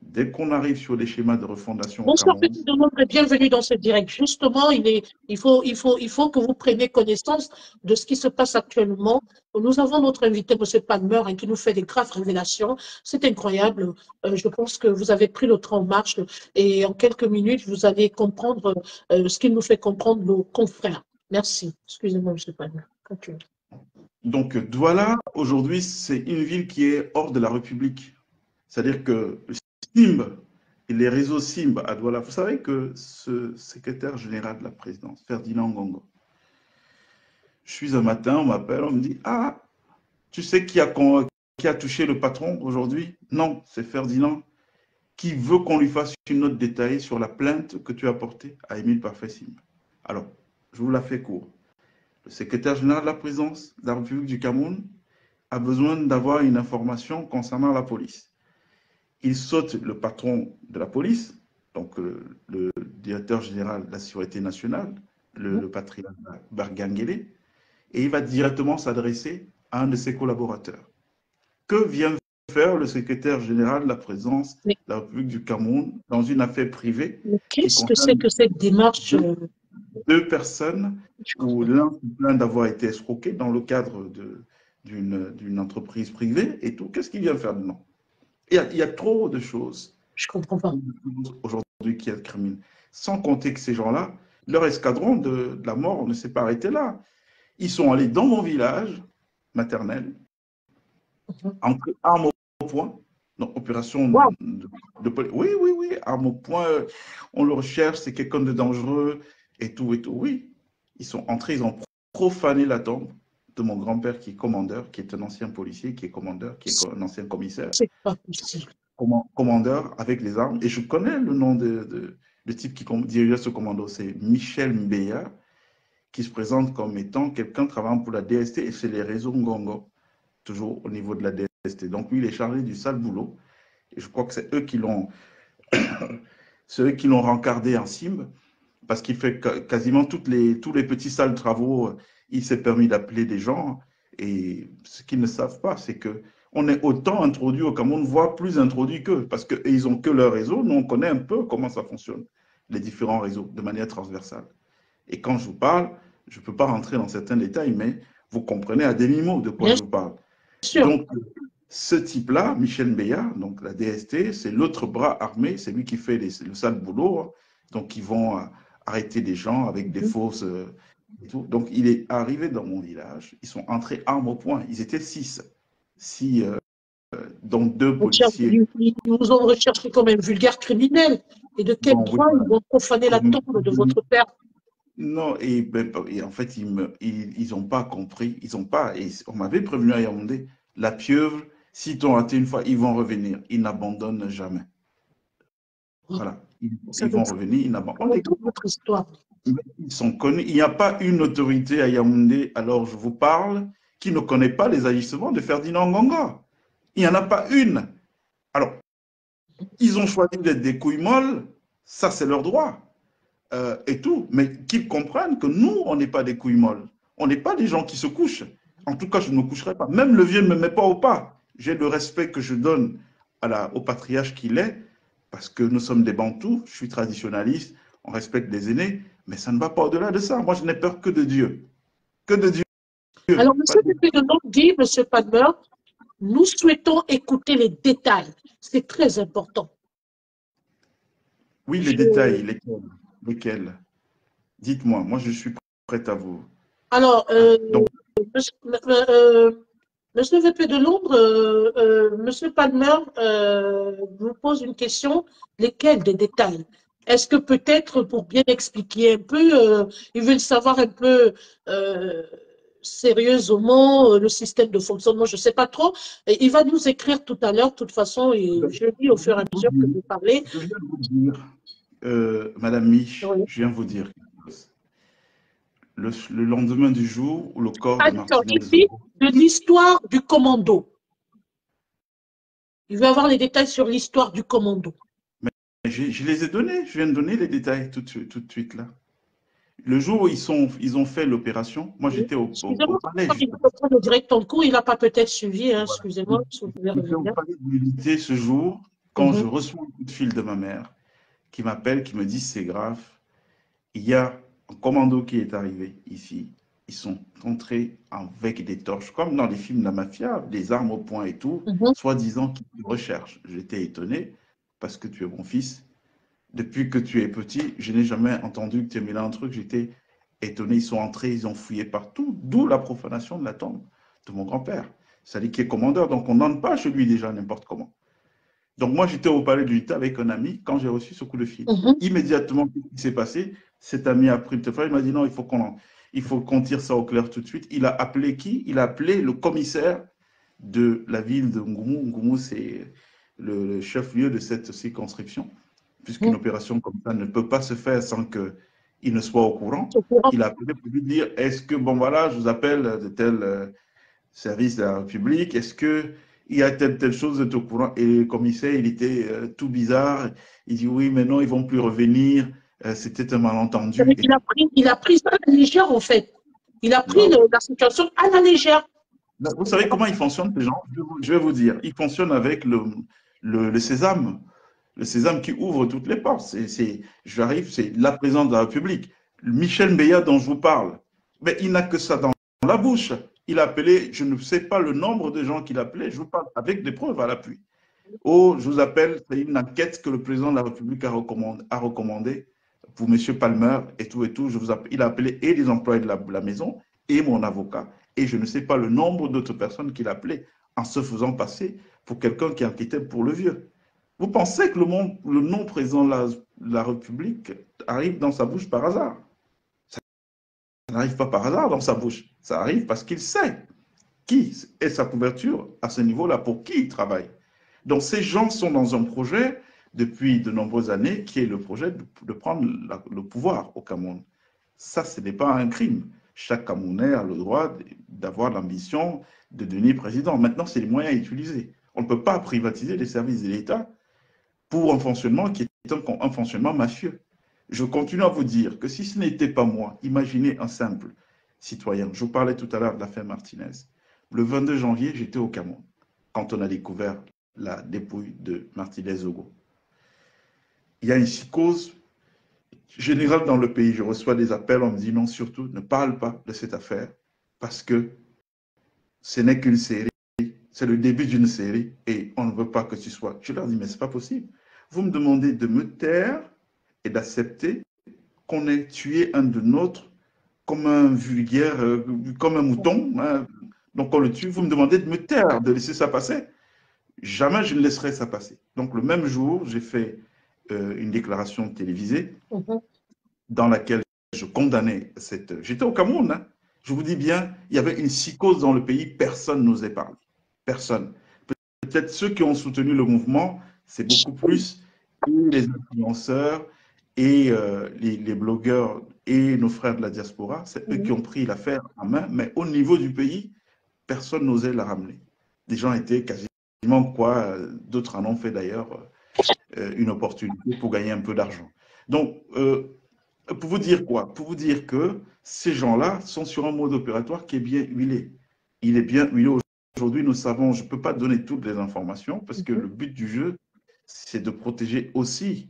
dès qu'on arrive sur les schémas de refondation au Bonsoir, Cameroun, petit Donald, et bienvenue dans ce direct. Justement, il faut que vous preniez connaissance de ce qui se passe actuellement. Nous avons notre invité, M. Palmer, hein, qui nous fait des graves révélations. C'est incroyable. Je pense que vous avez pris le train en marche et en quelques minutes, vous allez comprendre ce qu'il nous fait comprendre nos confrères. Merci. Excusez-moi, M. Palmer. Continue. donc Douala, aujourd'hui, c'est une ville qui est hors de la République. C'est-à-dire que le SIMB et les réseaux SIMB à Douala, vous savez que ce secrétaire général de la présidence, Ferdinand Ngongo, je suis un matin, on m'appelle, on me dit ah, tu sais qui a touché le patron aujourd'hui? Non, c'est Ferdinand qui veut qu'on lui fasse une note détaillée sur la plainte que tu as portée à Émile Parfait-Simba. Alors, je vous la fais court. Le secrétaire général de la présidence de la République du Cameroun a besoin d'avoir une information concernant la police. Il saute le patron de la police, donc le directeur général de la sécurité nationale, le patriarche Bargangele, et il va directement s'adresser à un de ses collaborateurs. Que vient faire le secrétaire général de la présidence Mais, de la République du Cameroun dans une affaire privée mais qui qu'est-ce que c'est concerne que cette démarche deux personnes je où comprends. l'un se plaint d'avoir été escroqué dans le cadre d'une entreprise privée et tout? Qu'est-ce qu'il vient faire maintenant? Il y a trop de choses Je comprends pas. aujourd'hui qui incriminent. Sans compter que ces gens-là, leur escadron de la mort ne s'est pas arrêté là. Ils sont allés dans mon village maternel, entre armes au poing, donc opération Wow. oui, oui, oui, armes au poing, on le recherche, c'est quelqu'un de dangereux, et tout, oui. Ils sont entrés, ils ont profané la tombe de mon grand-père qui est commandeur, qui est un ancien policier, qui est commandeur, qui est un ancien commissaire. C'est pas possible. Commandeur avec les armes, et je connais le nom de type qui dirigeait ce commando, c'est Michel Mbeya, qui se présente comme étant quelqu'un travaillant pour la DST, et c'est les réseaux Ngongo, toujours au niveau de la DST. Donc lui, il est chargé du sale boulot, et je crois que c'est eux qui l'ont rencardé en Simbe, parce qu'il fait quasiment tous les petits sales travaux. Il s'est permis d'appeler des gens, et ce qu'ils ne savent pas, c'est que on est autant introduit au Cameroun, voire plus introduit qu'eux, parce qu'ils n'ont que leur réseau. Nous, on connaît un peu comment ça fonctionne, les différents réseaux, de manière transversale. Et quand je vous parle, je ne peux pas rentrer dans certains détails, mais vous comprenez à demi-mot de quoi Bien je vous parle. sûr. Donc, ce type-là, Michel Mbeya, donc la DST, c'est l'autre bras armé, c'est lui qui fait le sale boulot. Donc, ils vont arrêter des gens avec des fausses... et tout. Donc, il est arrivé dans mon village, ils sont entrés armes au poing. Ils étaient six, dont deux policiers. Ils vous ont recherché comme un vulgaire criminel. Et de quel Bon, oui, droit ils vont profaner la tombe de votre père? non, et en fait, ils n'ont pas compris. Ils ont pas. Et on m'avait prévenu à Yaoundé, la pieuvre, s'ils t'ont raté une fois, ils vont revenir. Ils n'abandonnent jamais. Voilà. Ça Ils veut vont dire revenir, ils n'abandonnent. toute votre histoire. Ils sont connus. Il n'y a pas une autorité à Yaoundé, alors je vous parle, qui ne connaît pas les agissements de Ferdinand Ngonga. Il n'y en a pas une. Alors, ils ont choisi d'être des couilles molles, ça c'est leur droit. Et tout, mais qu'ils comprennent que nous, on n'est pas des couilles molles. On n'est pas des gens qui se couchent. En tout cas, je ne me coucherai pas. Même le vieux ne me met pas au pas. J'ai le respect que je donne au patriarche qu'il est, parce que nous sommes des Bantous, je suis traditionnaliste, on respecte les aînés, mais ça ne va pas au-delà de ça. Moi, je n'ai peur que de Dieu. Que de Dieu. Alors, M. Dupé-de-Long dit, M. Palmer, nous souhaitons écouter les détails. C'est très important. Oui, les détails, lesquels? Dites-moi, moi je suis prête à vous. Alors, Donc, Monsieur VP de Londres, Monsieur Palmer vous pose une question. Lesquels des détails? Est-ce que peut-être, pour bien expliquer un peu, ils veulent savoir un peu sérieusement le système de fonctionnement, je ne sais pas trop. Et il va nous écrire tout à l'heure, de toute façon, et je dis au fur et à mesure que vous parlez. je viens de vous dire, Madame Mich, Oui. je viens de vous dire quelque chose. Le lendemain du jour où le corps de Alors, Martinez ici, de l'histoire du commando. Il veut avoir les détails sur l'histoire du commando. je les ai donnés, je viens de donner les détails tout de suite là. Le jour où ils ont fait l'opération, moi j'étais au Excusez-moi, palais. il va reprendre direct en cours, il n'a pas peut-être suivi, hein, Voilà. excusez-moi, si vous pouvez J'étais au revenir. palais de l'unité ce jour, quand je reçois un coup de fil de ma mère, qui m'appelle, qui me dit c'est grave, il y a un commando qui est arrivé ici. Ils sont entrés avec des torches, comme dans les films de la mafia, des armes au poing et tout, soi-disant qu'ils recherchent. J'étais étonné parce que tu es mon fils. Depuis que tu es petit, je n'ai jamais entendu que tu aies mis là un truc. J'étais étonné. Ils sont entrés, ils ont fouillé partout, d'où la profanation de la tombe de mon grand-père. C'est-à-dire qu'il est commandeur, donc on n'entre pas chez lui déjà n'importe comment. Donc moi, j'étais au palais de l'unité avec un ami quand j'ai reçu ce coup de fil. Immédiatement, ce qui s'est passé, cet ami a pris le téléphone, il m'a dit non, il faut qu'on tire ça au clair tout de suite. Il a appelé qui? Il a appelé le commissaire de la ville de Ngoumou. Ngoumou, c'est le chef-lieu de cette circonscription, puisqu'une opération comme ça ne peut pas se faire sans qu'il ne soit au courant. Il a appelé pour lui dire, est-ce que, bon voilà, je vous appelle de tel service de la République, est-ce que il y a telle chose de au courant? Et le commissaire, il était tout bizarre. Il dit oui, mais non, ils vont plus revenir. C'était un malentendu. Il a pris ça à la légère, en fait. Il a pris la situation à la légère. Vous savez comment ils fonctionnent, ces gens? Je vais vous dire. Ils fonctionnent avec le sésame. Le sésame qui ouvre toutes les portes. J'arrive, c'est la présidente de la République. Michel Mbeya dont je vous parle. Mais il n'a que ça dans la bouche. Il a appelé, je ne sais pas le nombre de gens qu'il a appelé, je vous parle avec des preuves à l'appui. Oh, je vous appelle, c'est une enquête que le président de la République a recommandée pour M. Palmer et tout et tout. Il a appelé et les employés de la maison et mon avocat. Et je ne sais pas le nombre d'autres personnes qu'il a appelées en se faisant passer pour quelqu'un qui enquêtait pour le vieux. Vous pensez que le nom président de la République arrive dans sa bouche par hasard? Ça n'arrive pas par hasard dans sa bouche. Ça arrive parce qu'il sait qui est sa couverture à ce niveau-là, pour qui il travaille. Donc ces gens sont dans un projet depuis de nombreuses années qui est le projet de prendre le pouvoir au Cameroun. Ça, ce n'est pas un crime. Chaque Camerounais a le droit d'avoir l'ambition de devenir président. Maintenant, c'est les moyens à utiliser. On ne peut pas privatiser les services de l'État pour un fonctionnement qui est un fonctionnement mafieux. Je continue à vous dire que si ce n'était pas moi, imaginez un simple citoyen. Je vous parlais tout à l'heure de l'affaire Martinez. Le 22 janvier, j'étais au Cameroun quand on a découvert la dépouille de Martinez Ogo. Il y a une psychose générale dans le pays. Je reçois des appels, on me dit non, surtout, ne parle pas de cette affaire parce que ce n'est qu'une série. C'est le début d'une série et on ne veut pas que tu sois. Je leur dis, mais ce n'est pas possible. Vous me demandez de me taire et d'accepter qu'on ait tué un de nôtres comme un vulgaire, comme un mouton. Hein. Donc on le tue. Vous me demandez de me taire, de laisser ça passer. Jamais je ne laisserai ça passer. Donc le même jour, j'ai fait une déclaration télévisée dans laquelle je condamnais cette... J'étais au Cameroun. Hein. Je vous dis bien, il y avait une psychose dans le pays. Personne n'osait parler. Personne. Peut-être ceux qui ont soutenu le mouvement, c'est beaucoup plus les influenceurs et les blogueurs et nos frères de la diaspora. C'est eux qui ont pris l'affaire en main. Mais au niveau du pays, personne n'osait la ramener. Les gens étaient quasiment quoi, d'autres en ont fait d'ailleurs une opportunité pour gagner un peu d'argent. Donc, pour vous dire quoi? Pour vous dire que ces gens-là sont sur un mode opératoire qui est bien huilé. Il est bien huilé aujourd'hui. Nous savons, je ne peux pas donner toutes les informations parce que le but du jeu, c'est de protéger aussi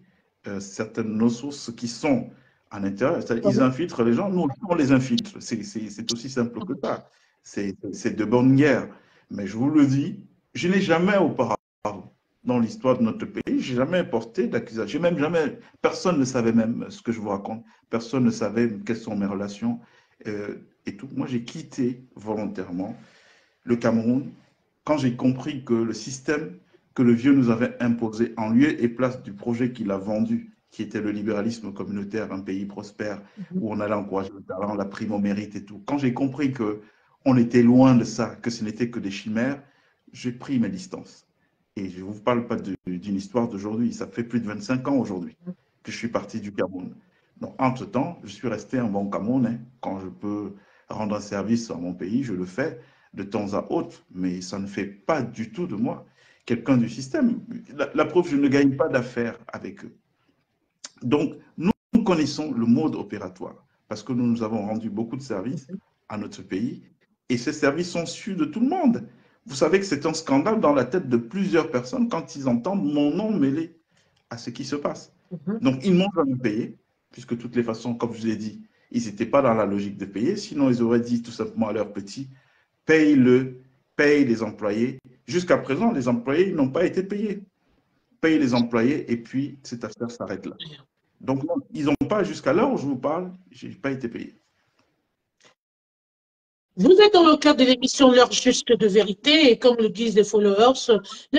certaines de nos sources qui sont à l'intérieur. Ils infiltrent les gens, nous, on les infiltre. C'est aussi simple que ça. C'est de bonne guerre. Mais je vous le dis, je n'ai jamais auparavant, dans l'histoire de notre pays, j'ai jamais porté d'accusation. J'ai même jamais, personne ne savait même ce que je vous raconte. Personne ne savait quelles sont mes relations et tout. Moi, j'ai quitté volontairement le Cameroun quand j'ai compris que le système que le vieux nous avait imposé en lieu et place du projet qu'il a vendu, qui était le libéralisme communautaire, un pays prospère où on allait encourager le talent, la prime au mérite et tout. Quand j'ai compris que on était loin de ça, que ce n'était que des chimères, j'ai pris mes distances. Et je ne vous parle pas d'une histoire d'aujourd'hui. Ça fait plus de 25 ans aujourd'hui que je suis parti du Cameroun. Donc, entre-temps, je suis resté un bon Camerounais. Quand je peux rendre un service à mon pays, je le fais de temps à autre, mais ça ne fait pas du tout de moi quelqu'un du système. La preuve, je ne gagne pas d'affaires avec eux. Donc, nous connaissons le mode opératoire parce que nous avons rendu beaucoup de services à notre pays et ces services sont su de tout le monde. Vous savez que c'est un scandale dans la tête de plusieurs personnes quand ils entendent mon nom mêlé à ce qui se passe. Donc, ils m'ont jamais payé, puisque de toutes les façons, comme je vous l'ai dit, ils n'étaient pas dans la logique de payer. Sinon, ils auraient dit tout simplement à leurs petits, paye-le, paye les employés. Jusqu'à présent, les employés n'ont pas été payés. Paye les employés et puis cette affaire s'arrête là. Donc, non, ils n'ont pas, jusqu'à l'heure où je vous parle, je n'ai pas été payé. Vous êtes dans le cadre de l'émission L'heure juste de vérité et comme le disent les followers et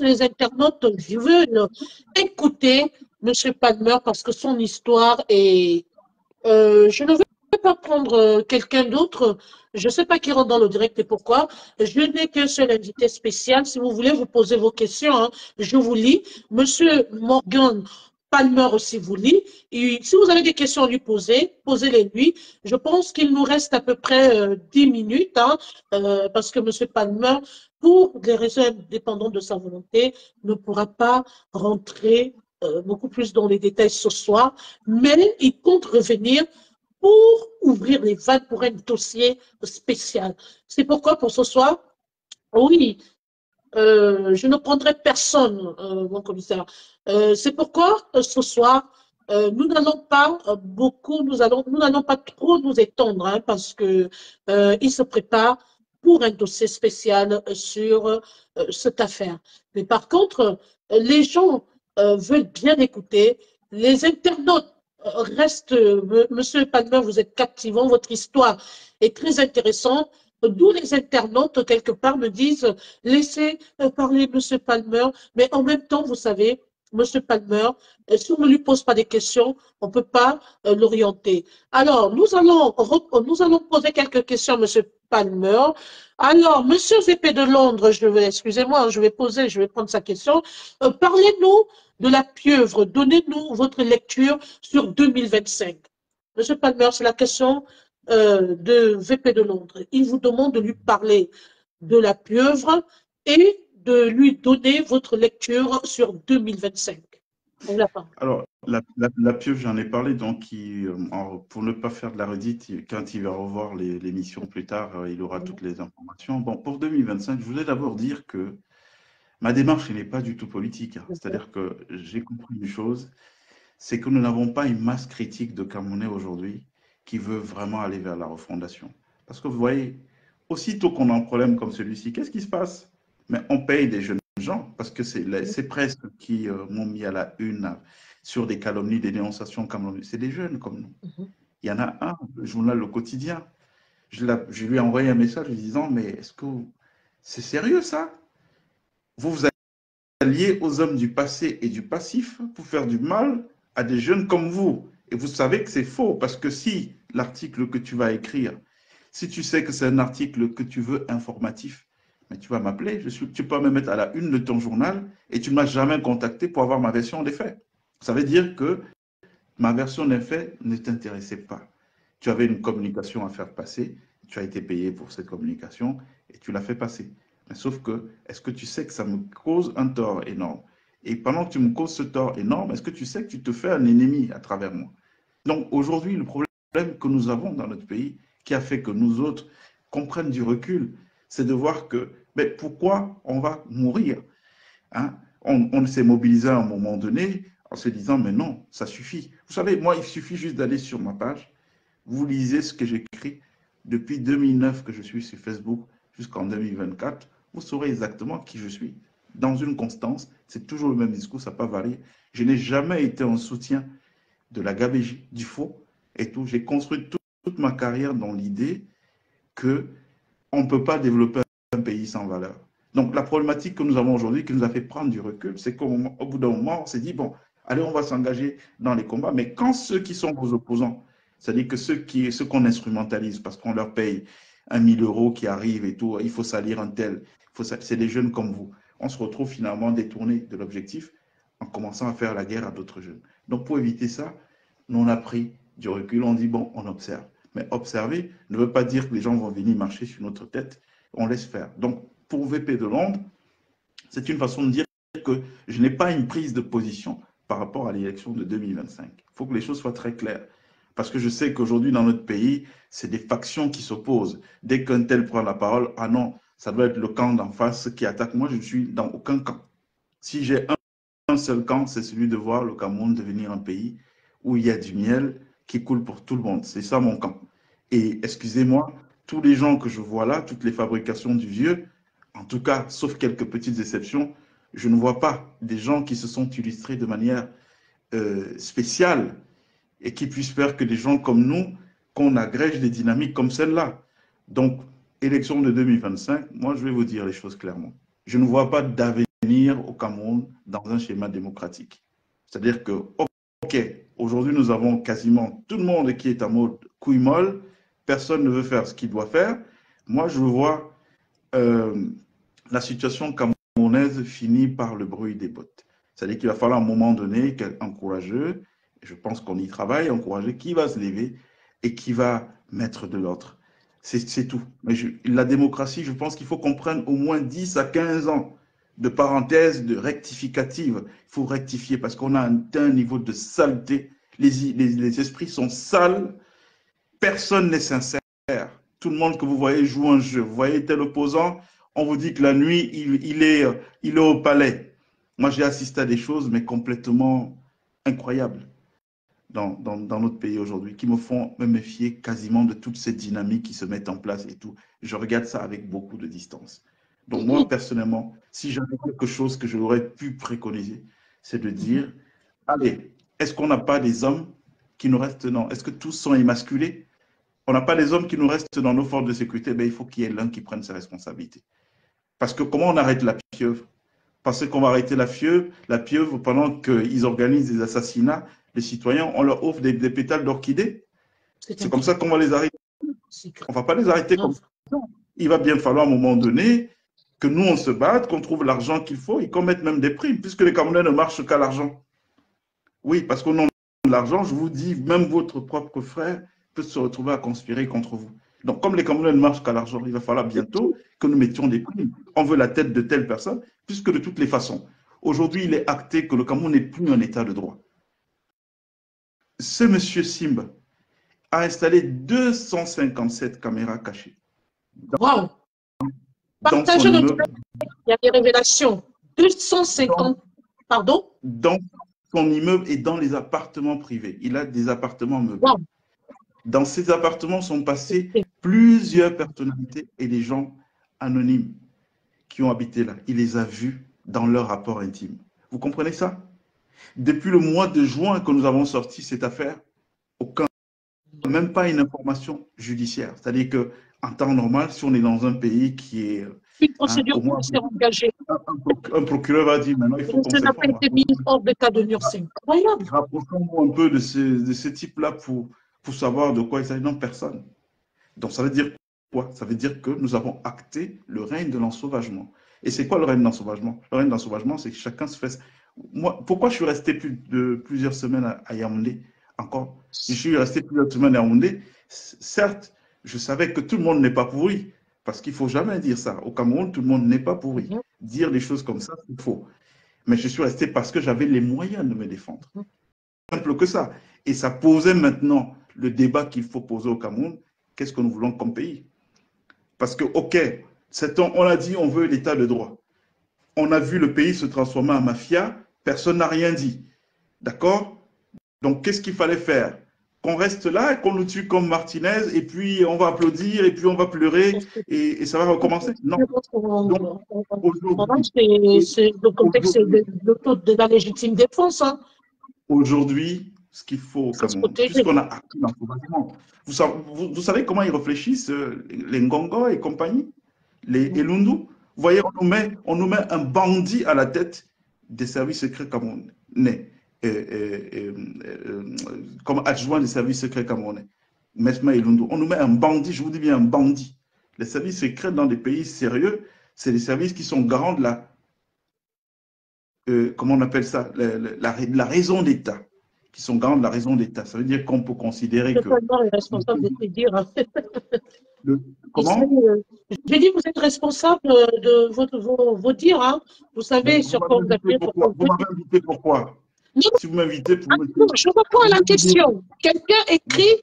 les internautes veulent écouter M. Palmer parce que son histoire est... je ne vais pas prendre quelqu'un d'autre. Je ne sais pas qui rentre dans le direct et pourquoi. Je n'ai qu'un seul invité spécial. Si vous voulez, vous posez vos questions. Hein. Je vous lis. Monsieur Morgan Palmer aussi vous lit. Et si vous avez des questions à lui poser, posez-les lui. Je pense qu'il nous reste à peu près 10 minutes hein, parce que Monsieur Palmer, pour des raisons dépendantes de sa volonté, ne pourra pas rentrer beaucoup plus dans les détails ce soir, mais il compte revenir pour ouvrir les vannes pour un dossier spécial. C'est pourquoi pour ce soir, oui, je ne prendrai personne, mon commissaire. C'est pourquoi ce soir, nous n'allons pas beaucoup, nous n'allons pas trop nous étendre, hein, parce que il se prépare pour un dossier spécial sur cette affaire. Mais par contre, les gens veulent bien écouter. Les internautes restent, Monsieur Palmer, vous êtes captivant, votre histoire est très intéressante. D'où les internautes, quelque part, me disent, laissez parler Monsieur Palmer, mais en même temps, vous savez, Monsieur Palmer, si on ne lui pose pas des questions, on ne peut pas l'orienter. Alors, nous allons poser quelques questions à Monsieur Palmer. Alors, Monsieur VP de Londres, excusez-moi, je vais prendre sa question. Parlez-nous de la pieuvre, donnez-nous votre lecture sur 2025. Monsieur Palmer, c'est la question de VP de Londres. Il vous demande de lui parler de la pieuvre et de lui donner votre lecture sur 2025. On l'a pas. Alors, la pieuvre, j'en ai parlé, donc pour ne pas faire de la redite, quand il va revoir l'émission plus tard, il aura toutes les informations. Bon, pour 2025, je voulais d'abord dire que ma démarche n'est pas du tout politique. C'est-à-dire que j'ai compris une chose, c'est que nous n'avons pas une masse critique de Camerounais aujourd'hui qui veut vraiment aller vers la refondation. Parce que vous voyez, aussitôt qu'on a un problème comme celui-ci, qu'est-ce qui se passe? Mais on paye des jeunes gens, parce que c'est presque qui m'ont mis à la une sur des calomnies, des dénonciations camerounaises. C'est des jeunes comme nous. Il y en a un, le journal Le Quotidien. Je lui ai envoyé un message lui disant, mais est-ce que c'est sérieux ça? Vous alliez aux hommes du passé et du passif pour faire du mal à des jeunes comme vous. Et vous savez que c'est faux, parce que si l'article que tu vas écrire, si tu sais que c'est un article que tu veux informatif, mais tu vas m'appeler, tu peux me mettre à la une de ton journal et tu ne m'as jamais contacté pour avoir ma version des faits. Ça veut dire que ma version des faits ne t'intéressait pas. Tu avais une communication à faire passer, tu as été payé pour cette communication et tu l'as fait passer. Mais sauf que, est-ce que tu sais que ça me cause un tort énorme? Et pendant que tu me causes ce tort énorme, est-ce que tu sais que tu te fais un ennemi à travers moi? Donc aujourd'hui, le problème que nous avons dans notre pays, qui a fait que nous autres qu'on prenne du recul, c'est de voir que, mais pourquoi on va mourir, hein? On s'est mobilisé à un moment donné en se disant, mais non, ça suffit. Vous savez, moi, il suffit juste d'aller sur ma page, vous lisez ce que j'écris depuis 2009 que je suis sur Facebook jusqu'en 2024, vous saurez exactement qui je suis. Dans une constance, c'est toujours le même discours, ça n'a pas varié. Je n'ai jamais été en soutien de la gabégie, du faux et tout. J'ai construit toute ma carrière dans l'idée que on ne peut pas développer un pays sans valeur. Donc la problématique que nous avons aujourd'hui, qui nous a fait prendre du recul, c'est qu'au bout d'un moment, on s'est dit, bon, allez, on va s'engager dans les combats, mais quand ceux qui sont vos opposants, c'est-à-dire que ceux qu'on instrumentalise parce qu'on leur paye 1 000 € qui arrivent et tout, il faut salir un tel, c'est des jeunes comme vous. On se retrouve finalement détourné de l'objectif en commençant à faire la guerre à d'autres jeunes. Donc pour éviter ça, nous on a pris du recul, on dit, bon, on observe. Mais observer ne veut pas dire que les gens vont venir marcher sur notre tête, on laisse faire. Donc pour VP de Londres, c'est une façon de dire que je n'ai pas une prise de position par rapport à l'élection de 2025. Il faut que les choses soient très claires. Parce que je sais qu'aujourd'hui, dans notre pays, c'est des factions qui s'opposent. Dès qu'un tel prend la parole, ah non, ça doit être le camp d'en face qui attaque. Moi, je ne suis dans aucun camp. Si j'ai un seul camp, c'est celui de voir le Cameroun devenir un pays où il y a du miel qui coule pour tout le monde. C'est ça mon camp. Et excusez-moi, tous les gens que je vois là, toutes les fabrications du vieux, en tout cas, sauf quelques petites exceptions, je ne vois pas des gens qui se sont illustrés de manière spéciale et qui puissent faire que des gens comme nous, qu'on agrège des dynamiques comme celle-là. Donc, élection de 2025, moi, je vais vous dire les choses clairement. Je ne vois pas d'avenir au Cameroun dans un schéma démocratique. C'est-à-dire que, OK, aujourd'hui, nous avons quasiment tout le monde qui est en mode couille molle, personne ne veut faire ce qu'il doit faire. Moi, je vois la situation camerounaise finit par le bruit des bottes. C'est-à-dire qu'il va falloir à un moment donné un courageux, je pense qu'on y travaille, un courageux qui va se lever et qui va mettre de l'ordre. C'est tout. Mais la démocratie, je pense qu'il faut qu'on prenne au moins 10 à 15 ans de parenthèse, de rectificative. Il faut rectifier parce qu'on a un niveau de saleté. Les esprits sont sales. Personne n'est sincère. Tout le monde que vous voyez joue un jeu. Vous voyez tel opposant, on vous dit que la nuit, il est au palais. Moi, j'ai assisté à des choses, mais complètement incroyables. dans notre pays aujourd'hui, qui me font me méfier quasiment de toutes ces dynamiques qui se mettent en place et tout. Je regarde ça avec beaucoup de distance. Donc moi, personnellement, si j'avais quelque chose que j'aurais pu préconiser, c'est de dire, allez, est-ce qu'on n'a pas des hommes qui nous restent dans... Est-ce que tous sont émasculés? On n'a pas des hommes qui nous restent dans nos forces de sécurité, ben, il faut qu'il y ait l'un qui prenne ses responsabilités. Parce que comment on arrête la pieuvre? Parce qu'on va arrêter la pieuvre pendant qu'ils organisent des assassinats, les citoyens, on leur offre des pétales d'orchidée. C'est comme ça qu'on va les arrêter. On ne va pas les arrêter comme ça. Il va bien falloir à un moment donné que nous, on se batte, qu'on trouve l'argent qu'il faut et qu'on mette même des primes, puisque les Camerounais ne marchent qu'à l'argent. Oui, parce qu'au nom de l'argent, je vous dis, même votre propre frère peut se retrouver à conspirer contre vous. Donc, comme les Camerounais ne marchent qu'à l'argent, il va falloir bientôt que nous mettions des primes. On veut la tête de telle personne, puisque de toutes les façons, aujourd'hui, il est acté que le Cameroun n'est plus un état de droit. Ce monsieur Simba a installé 257 caméras cachées. Wow! Partagez le il y a des révélations. 250, pardon? Dans son immeuble et dans les appartements privés. Il a des appartements meublés. Wow. Dans ces appartements sont passés plusieurs personnalités et des gens anonymes qui ont habité là. Il les a vus dans leur rapport intime. Vous comprenez ça? Depuis le mois de juin que nous avons sorti cette affaire, même pas une information judiciaire. C'est-à-dire qu'en temps normal, si on est dans un pays qui est... Une procédure s'est engagée. Un procureur va dire maintenant il faut qu'on ça n'a pas été mis hors d'état de nuire. C'est incroyable. Rapprochons-nous un peu de ce type-là pour savoir de quoi il s'agit. Non, personne. Donc ça veut dire quoi? Ça veut dire que nous avons acté le règne de l'ensauvagement. Et c'est quoi le règne de l'ensauvagement? Le règne de l'ensauvagement, c'est que chacun se fait... Moi, pourquoi je suis resté plusieurs semaines à Yaoundé encore? Je suis resté plusieurs semaines à Yaoundé. Certes, je savais que tout le monde n'est pas pourri. Parce qu'il ne faut jamais dire ça. Au Cameroun, tout le monde n'est pas pourri. Dire des choses comme ça, c'est faux. Mais je suis resté parce que j'avais les moyens de me défendre. Simple que ça. Et ça posait maintenant le débat qu'il faut poser au Cameroun. Qu'est-ce que nous voulons comme pays? Parce que, OK, on a dit on veut l'état de droit. On a vu le pays se transformer en mafia. Personne n'a rien dit. D'accord? Donc, qu'est-ce qu'il fallait faire? Qu'on reste là et qu'on nous tue comme Martinez, et puis on va applaudir, et puis on va pleurer, et ça va recommencer? Non. Donc, c'est le contexte de la légitime défense. Hein. Aujourd'hui, ce qu'il faut, puisqu'on a acquis l'ensauvagement, vous savez comment ils réfléchissent, les Ngongo et compagnie, les Elundu? Vous voyez, on nous met un bandit à la tête des services secrets camerounais. Comme adjoint des services secrets camerounais, Mesma Elundu. On nous met un bandit, je vous dis bien un bandit. Les services secrets dans des pays sérieux, c'est des services qui sont garants de la, comment on appelle ça, la raison d'État, qui sont garants de la raison d'État. Ça veut dire qu'on peut considérer que... Est responsable de ces dires. Comment? J'ai dit, vous êtes responsable de vos dires. Hein. Vous savez sur quoi vous appuyez. Vous m'avez invité pourquoi? Si vous m'invitez pour... Je réponds à la question. Quelqu'un écrit,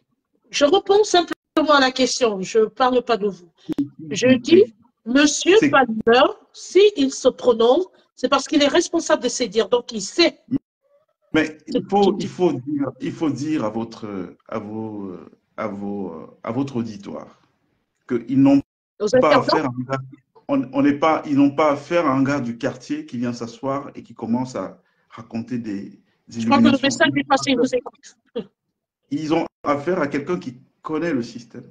je réponds simplement à la question. Je ne parle pas de vous. Je dis, Monsieur Palmer, s'il se prononce, c'est parce qu'il est responsable de ses dires. Donc, il sait. Mais il faut dire à votre auditoire qu'ils n'ont pas affaire à ils n'ont pas affaire à un gars du quartier qui vient s'asseoir et qui commence à raconter des je crois que le message est passé, il vous écoute. Ils ont affaire à quelqu'un qui connaît le système.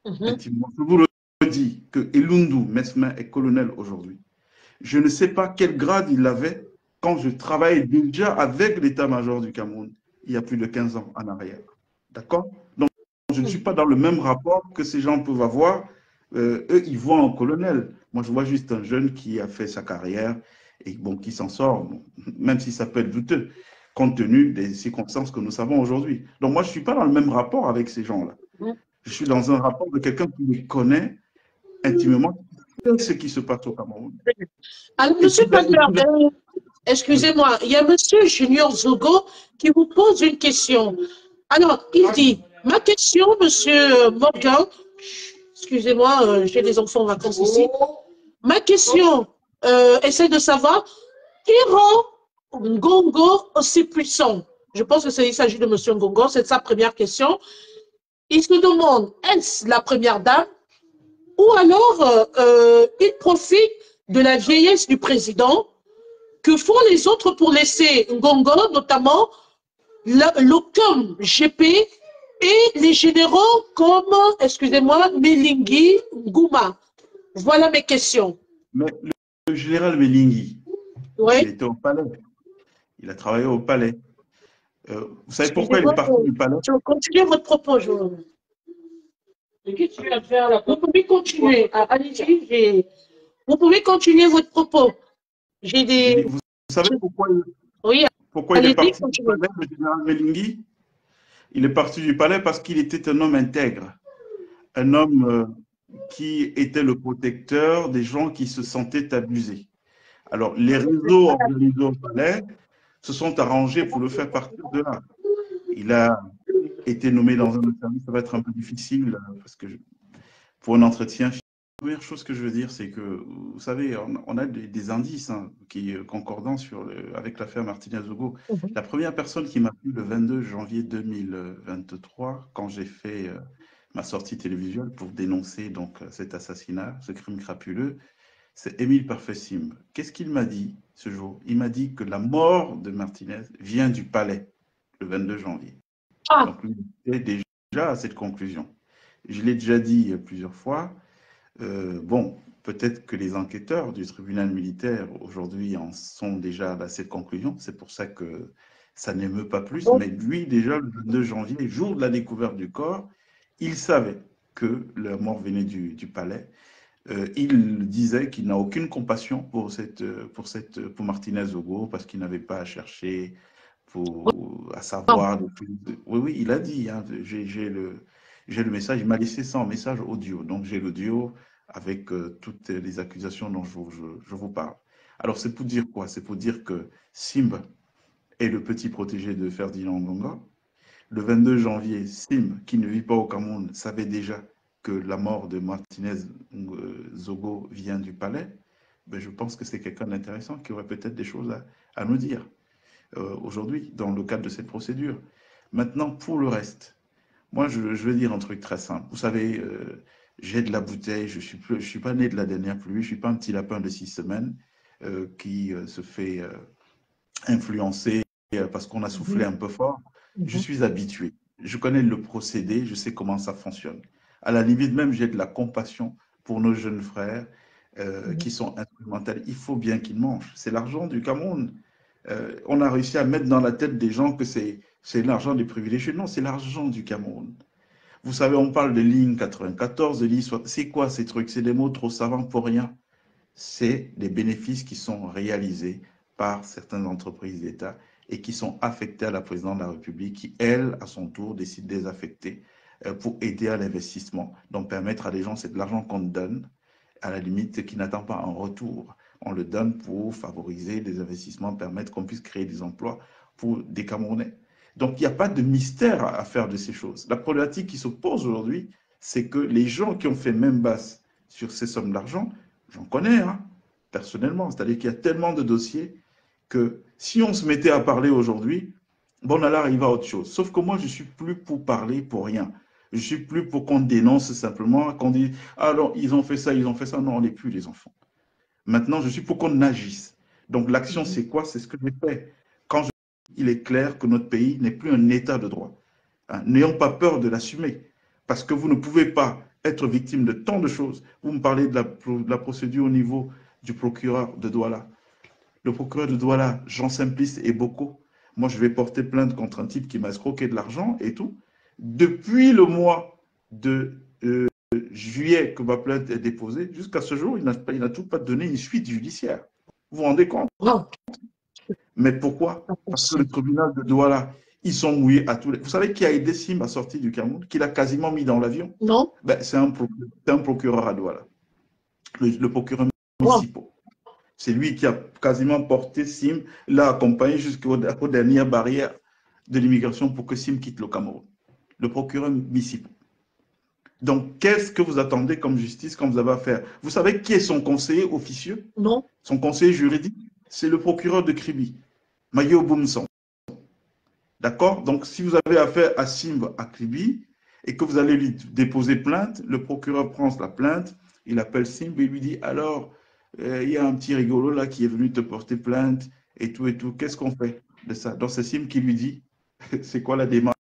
Intimement. Je vous le dis que Elundu Mesma est colonel aujourd'hui. Je ne sais pas quel grade il avait quand je travaillais déjà avec l'état-major du Cameroun, il y a plus de 15 ans en arrière. D'accord? Donc, je ne suis pas dans le même rapport que ces gens peuvent avoir. Eux, ils voient un colonel. Moi, je vois juste un jeune qui a fait sa carrière et bon, qui s'en sort, même si ça peut être douteux, compte tenu des circonstances que nous savons aujourd'hui. Donc, moi, je ne suis pas dans le même rapport avec ces gens-là. Je suis dans un rapport de quelqu'un qui les connaît intimement ce qui se passe au Cameroun. Alors, monsieur Palmer, excusez-moi, il y a monsieur Junior Zogo qui vous pose une question. Alors, il dit, ma question, monsieur Morgan, excusez-moi, j'ai des enfants en vacances ici. Ma question, essaie de savoir, qui rend Ngongo aussi puissant? Je pense qu'il s'agit de M. Ngongo, c'est sa première question. Il se demande, est-ce la première dame ou alors il profite de la vieillesse du président. Que font les autres pour laisser Ngongo, notamment l'Ocom GP et les généraux comme, excusez-moi, Melingi Ngouma? Voilà mes questions. Mais le général Melingi, il Oui. était au palais. Il a travaillé au palais. Vous savez pourquoi il est parti du palais? Continuez votre propos, je... Qu'est-ce que tu vas faire là? Vous pouvez continuer. Allez-y, vous pouvez continuer votre propos. J'ai des... Vous savez pourquoi, Oui, il est allez-y, parti du continuez. palais, le général Melingi? Il est parti du palais parce qu'il était un homme intègre, un homme qui était le protecteur des gens qui se sentaient abusés. Alors, les réseaux organisés au palais se sont arrangés pour le faire partir de là. Il a été nommé dans un service, ça va être un peu difficile parce que pour un entretien, la première chose que je veux dire, c'est que, vous savez, on a des indices qui concordants avec l'affaire Martinez-Ogo. La première personne qui m'a appelé le 22 janvier 2023, quand j'ai fait ma sortie télévisuelle pour dénoncer donc cet assassinat, ce crime crapuleux, c'est Émile Parfait-Simb. Qu'est-ce qu'il m'a dit ce jour? Il m'a dit que la mort de Martinez vient du palais le 22 janvier. Ah. Donc, lui, il était déjà à cette conclusion. Je l'ai déjà dit plusieurs fois. Bon, peut-être que les enquêteurs du tribunal militaire aujourd'hui en sont déjà à cette conclusion. C'est pour ça que ça n'émeut pas plus. Mais lui, déjà, le 22 janvier, jour de la découverte du corps, il savait que la mort venait du palais. Il disait qu'il n'a aucune compassion pour Martinez-Ogo parce qu'il n'avait pas à chercher à savoir. Oui, oui, il a dit, hein, j'ai le message, il m'a laissé ça en message audio. Donc j'ai l'audio avec toutes les accusations dont je vous parle. Alors c'est pour dire quoi? C'est pour dire que Simba est le petit protégé de Ferdinand Ngongo. Le 22 janvier, Sim, qui ne vit pas au Cameroun, savait déjà que la mort de Martinez Zogo vient du palais. Ben, je pense que c'est quelqu'un d'intéressant qui aurait peut-être des choses à nous dire aujourd'hui dans le cadre de cette procédure. Maintenant, pour le reste, moi, je vais dire un truc très simple. Vous savez, j'ai de la bouteille, je ne suis pas né de la dernière pluie, je ne suis pas un petit lapin de 6 semaines qui se fait influencer parce qu'on a soufflé un peu fort. Je suis habitué. Je connais le procédé, je sais comment ça fonctionne. À la limite, même, j'ai de la compassion pour nos jeunes frères qui sont instrumentels. Il faut bien qu'ils mangent. C'est l'argent du Cameroun. On a réussi à mettre dans la tête des gens que c'est l'argent des privilégiés. Non, c'est l'argent du Cameroun. Vous savez, on parle de ligne 94, de ligne 60. C'est quoi ces trucs? C'est des mots trop savants pour rien. C'est des bénéfices qui sont réalisés par certaines entreprises d'État et qui sont affectés à la présidente de la République qui, elle, à son tour, décide de les affecter pour aider à l'investissement. Donc, permettre à des gens, c'est de l'argent qu'on donne, à la limite, qui n'attend pas un retour. On le donne pour favoriser des investissements, permettre qu'on puisse créer des emplois pour des Camerounais. Donc, il n'y a pas de mystère à faire de ces choses. La problématique qui se pose aujourd'hui, c'est que les gens qui ont fait même basse sur ces sommes d'argent, j'en connais, hein, personnellement. C'est-à-dire qu'il y a tellement de dossiers que si on se mettait à parler aujourd'hui, bon, on allait arriver à autre chose. Sauf que moi, je ne suis plus pour parler pour rien. Je ne suis plus pour qu'on dénonce simplement, qu'on dise, alors, ils ont fait ça, ils ont fait ça. Non, on n'est plus les enfants. Maintenant, je suis pour qu'on agisse. Donc, l'action, c'est quoi? C'est ce que j'ai fait. Quand il est clair que notre pays n'est plus un état de droit. Hein, n'ayons pas peur de l'assumer. Parce que vous ne pouvez pas être victime de tant de choses. Vous me parlez de la procédure au niveau du procureur de Douala. Le procureur de Douala, Jean Simplice et Boko, moi je vais porter plainte contre un type qui m'a escroqué de l'argent et tout. Depuis le mois de juillet que ma plainte est déposée, jusqu'à ce jour, il n'a tout pas donné une suite judiciaire. Vous vous rendez compte? Mais pourquoi? Parce que le tribunal de Douala, ils sont mouillés à tous les... Vous savez qui a aidé Sim à sortir du Cameroun? Qui l'a quasiment mis dans l'avion? Non. Ben, c'est un procureur à Douala. Le procureur municipal. C'est lui qui a quasiment porté Sim, l'a accompagné jusqu'aux dernières barrières de l'immigration pour que Sim quitte le Cameroun. Le procureur municipal. Donc, qu'est-ce que vous attendez comme justice quand vous avez affaire? Vous savez qui est son conseiller officieux? Non. Son conseiller juridique? C'est le procureur de Kribi, Mayo Boumson. D'accord? Donc, si vous avez affaire à Simba à Kribi et que vous allez lui déposer plainte, le procureur prend la plainte, il appelle Simba et lui dit, alors, il y a un petit rigolo là qui est venu te porter plainte et tout, qu'est-ce qu'on fait de ça? Donc, c'est Simba qui lui dit, c'est quoi la démarche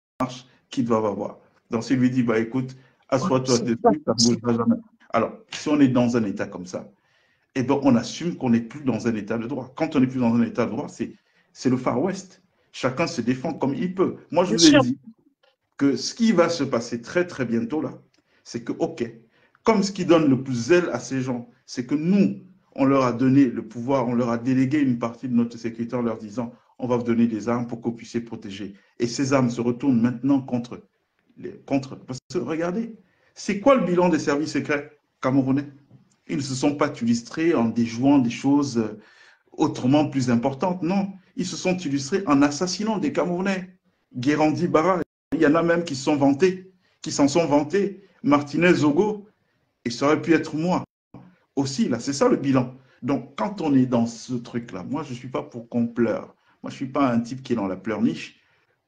qu'ils doivent avoir? Donc, s'il lui dit, bah écoute, Ouais, assois-toi c'est pas dessus, ça ne possible. bougera jamais. Alors, si on est dans un état comme ça, eh ben, on assume qu'on n'est plus dans un état de droit. Quand on n'est plus dans un état de droit, c'est le Far West. Chacun se défend comme il peut. Moi, je Bien vous ai sûr. dit que ce qui va se passer très, très bientôt là, c'est que, OK, comme ce qui donne le plus zèle à ces gens, c'est que nous, on leur a donné le pouvoir, on leur a délégué une partie de notre sécurité en leur disant, on va vous donner des armes pour que vous puissiez protéger. Et ces armes se retournent maintenant contre. Parce que regardez, c'est quoi le bilan des services secrets camerounais? Ils ne se sont pas illustrés en déjouant des choses autrement plus importantes, non. Ils se sont illustrés en assassinant des Camerounais. Guérandi Barra, il y en a même qui sont vantés, qui s'en sont vantés. Martinez Zogo, et ça aurait pu être moi aussi, là, c'est ça le bilan. Donc, quand on est dans ce truc-là, moi, je ne suis pas pour qu'on pleure. Moi, je ne suis pas un type qui est dans la pleurniche,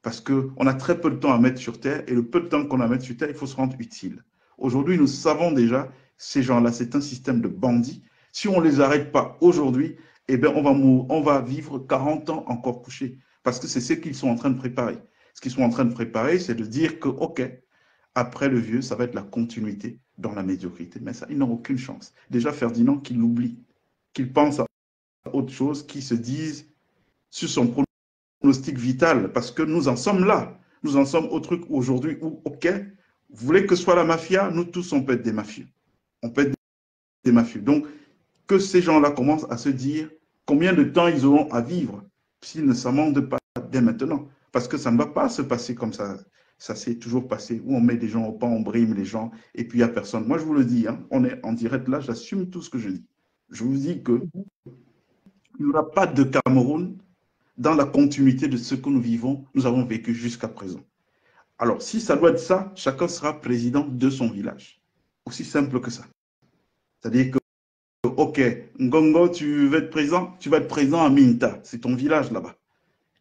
parce qu'on a très peu de temps à mettre sur Terre, et le peu de temps qu'on a à mettre sur Terre, il faut se rendre utile. Aujourd'hui, nous savons déjà, ces gens-là, c'est un système de bandits. Si on ne les arrête pas aujourd'hui, eh bien, on va vivre 40 ans encore couchés, parce que c'est ce qu'ils sont en train de préparer. Ce qu'ils sont en train de préparer, c'est de dire que, OK, après le vieux, ça va être la continuité dans la médiocrité. Mais ça, ils n'ont aucune chance. Déjà, Ferdinand, qu'il l'oublie, qu'il pense à autre chose, qu'il se dise sur son pronostic vital, parce que nous en sommes là. Nous en sommes au truc aujourd'hui où, OK, vous voulez que ce soit la mafia, nous tous, on peut être des mafieux. On peut être des mafieux. Donc, que ces gens-là commencent à se dire combien de temps ils auront à vivre s'ils ne s'amendent pas dès maintenant. Parce que ça ne va pas se passer comme ça. Ça s'est toujours passé, où on met des gens au pan, on brime les gens, et puis il n'y a personne. Moi, je vous le dis, hein, on est en direct là, j'assume tout ce que je dis. Je vous dis qu'il n'y aura pas de Cameroun dans la continuité de ce que nous vivons, nous avons vécu jusqu'à présent. Alors, si ça doit être ça, chacun sera président de son village. Aussi simple que ça. C'est-à-dire que OK, Ngongo, tu veux être présent, tu vas être présent à Minta, c'est ton village là-bas.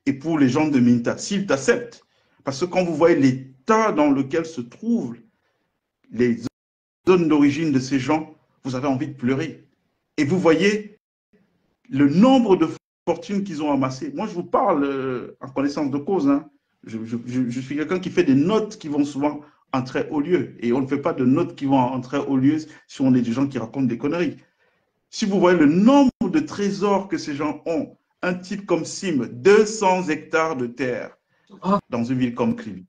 Et pour les gens de Minta, s'ils t'acceptent, parce que quand vous voyez l'état dans lequel se trouvent les zones d'origine de ces gens, vous avez envie de pleurer. Et vous voyez le nombre de fortunes qu'ils ont amassées. Moi, je vous parle en connaissance de cause. Hein. Je suis quelqu'un qui fait des notes qui vont souvent en très haut lieu. Et on ne fait pas de notes qui vont en très haut lieu si on est des gens qui racontent des conneries. Si vous voyez le nombre de trésors que ces gens ont, un type comme Sim, 200 hectares de terre Ah, dans une ville comme Kribi,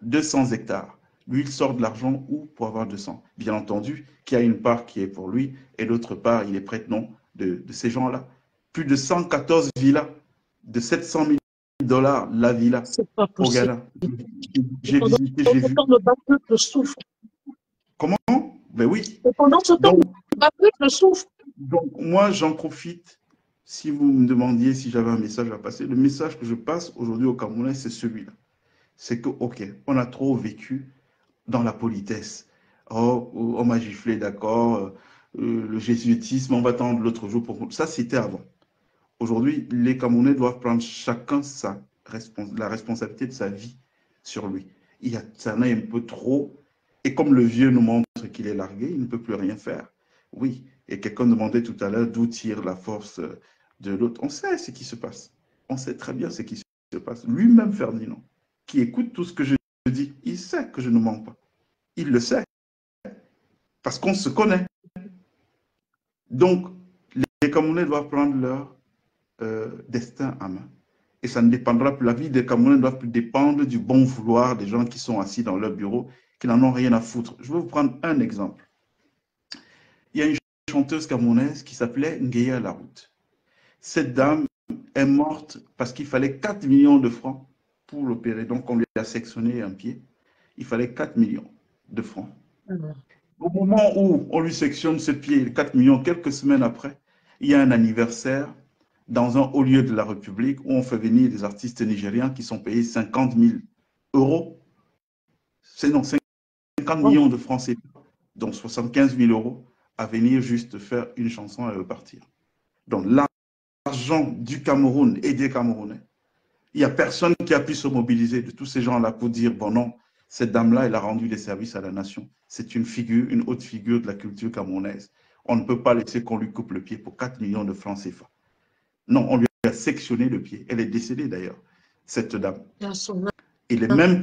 200 hectares. Lui, il sort de l'argent où pour avoir 200? Bien entendu, qu'il y a une part qui est pour lui et l'autre part, il est prête-nom de ces gens-là. Plus de 114 villas de 700 000 dollars la villa c'est pas au possible. Ghana. Et J'ai pendant visité, j'ai ce vu. temps, le bas peuple souffre. Comment? Ben oui. Et pendant ce temps, Donc, le bas peuple souffre. Donc, moi, j'en profite. Si vous me demandiez si j'avais un message à passer, le message que je passe aujourd'hui au Camerounais, c'est celui-là. C'est que, OK, on a trop vécu dans la politesse. Oh, on m'a giflé, d'accord. Le jésuitisme, on va attendre l'autre jour pour. Ça, c'était avant. Aujourd'hui, les Camerounais doivent prendre chacun la responsabilité de sa vie sur lui. Ça en a un peu trop. Et comme le vieux nous montre qu'il est largué, il ne peut plus rien faire. Oui. Et quelqu'un demandait tout à l'heure d'où tire la force de l'autre. On sait ce qui se passe. On sait très bien ce qui se passe. Lui-même, Ferdinand, qui écoute tout ce que je dis, il sait que je ne mens pas. Il le sait. Parce qu'on se connaît. Donc, les Camerounais doivent prendre leur destin à main. Et ça ne dépendra plus, la vie des Camerounais ne doit plus dépendre du bon vouloir des gens qui sont assis dans leur bureau, qui n'en ont rien à foutre. Je vais vous prendre un exemple. Il y a une chanteuse camerounaise qui s'appelait Ngueya Laroute. Cette dame est morte parce qu'il fallait 4 millions de francs pour l'opérer. Donc, on lui a sectionné un pied. Il fallait 4 millions de francs. Au moment où on lui sectionne ce pied, 4 millions, quelques semaines après, il y a un anniversaire dans un haut lieu de la République où on fait venir des artistes nigériens qui sont payés 50 000 euros. C'est non, 50 Oh, millions de francs CFA, donc 75 000 euros, à venir juste faire une chanson et repartir. Donc l'argent du Cameroun et des Camerounais Il n'y a personne qui a pu se mobiliser de tous ces gens-là pour dire, bon non, cette dame-là, elle a rendu des services à la nation. C'est une figure, une haute figure de la culture camerounaise. On ne peut pas laisser qu'on lui coupe le pied pour 4 millions de francs CFA. Non, on lui a sectionné le pied. Elle est décédée d'ailleurs, cette dame. Et les mêmes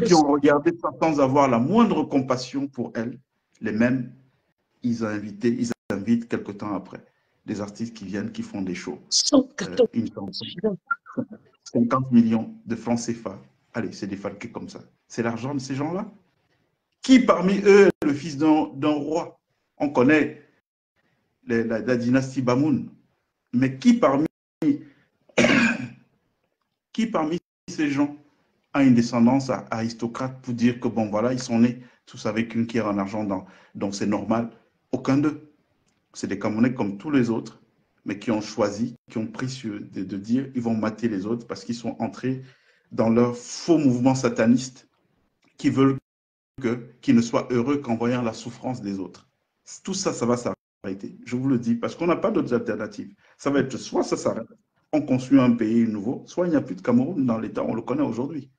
qui ont regardé ça sans avoir la moindre compassion pour elle, les mêmes, ils invitent quelque temps après des artistes qui viennent, qui font des shows. Une chanson, 50 millions de francs CFA. Allez, c'est défalqué comme ça. C'est l'argent de ces gens-là. Qui parmi eux est le fils d'un roi? On connaît la dynastie Bamoun. Mais qui parmi ces gens a une descendance aristocrate pour dire que, bon, voilà, ils sont nés tous avec une cuillère en argent, donc c'est normal? Aucun d'eux. C'est des Camerounais comme tous les autres, mais qui ont choisi, qui ont pris de dire ils vont mater les autres parce qu'ils sont entrés dans leur faux mouvement sataniste qui veulent qu'ils ne soient heureux qu'en voyant la souffrance des autres. Tout ça, ça va s'arrêter. Je vous le dis, parce qu'on n'a pas d'autres alternatives. Ça va être soit ça s'arrête, on construit un pays nouveau, soit il n'y a plus de Cameroun dans l'État, on le connaît aujourd'hui.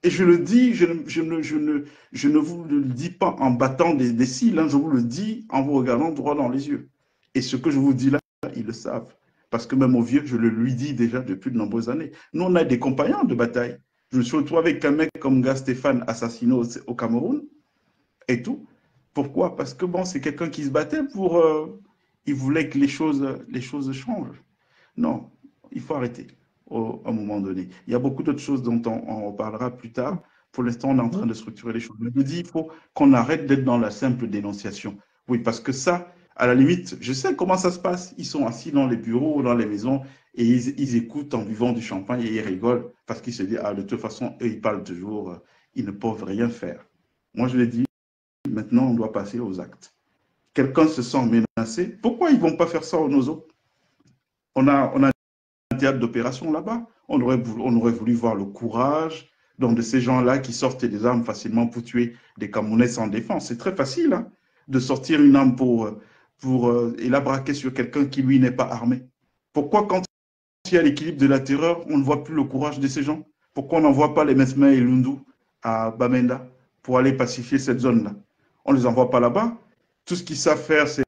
Et je le dis, je ne vous le dis pas en battant des cils, hein, je vous le dis en vous regardant droit dans les yeux. Et ce que je vous dis là, ils le savent. Parce que même au vieux, je le lui dis déjà depuis de nombreuses années. Nous, on a des compagnons de bataille. Je me suis retrouvé avec un mec comme Gars Stéphane, assassiné au Cameroun et tout. Pourquoi? Parce que bon, c'est quelqu'un qui se battait pour. Il voulait que les choses changent. Non, il faut arrêter à un moment donné. Il y a beaucoup d'autres choses dont on parlera plus tard. Pour l'instant, on est en train de structurer les choses. Je me dis, il faut qu'on arrête d'être dans la simple dénonciation. Oui, parce que ça, à la limite, je sais comment ça se passe. Ils sont assis dans les bureaux ou dans les maisons et ils écoutent en buvant du champagne et ils rigolent parce qu'ils se disent, ah, de toute façon, eux, ils parlent toujours, ils ne peuvent rien faire. Moi, je l'ai dit, maintenant, on doit passer aux actes. Quelqu'un se sent menacé. Pourquoi ils ne vont pas faire ça aux NOZO? On a un théâtre d'opération là-bas. On aurait voulu voir le courage donc, de ces gens-là qui sortent des armes facilement pour tuer des Camerounais sans défense. C'est très facile hein, de sortir une arme et la braquer sur quelqu'un qui, lui, n'est pas armé. Pourquoi, quand il y a l'équilibre de la terreur, on ne voit plus le courage de ces gens? Pourquoi on n'envoie pas les Mesmer et Lundu à Bamenda pour aller pacifier cette zone-là? On ne les envoie pas là-bas. Tout ce qu'ils savent faire, c'est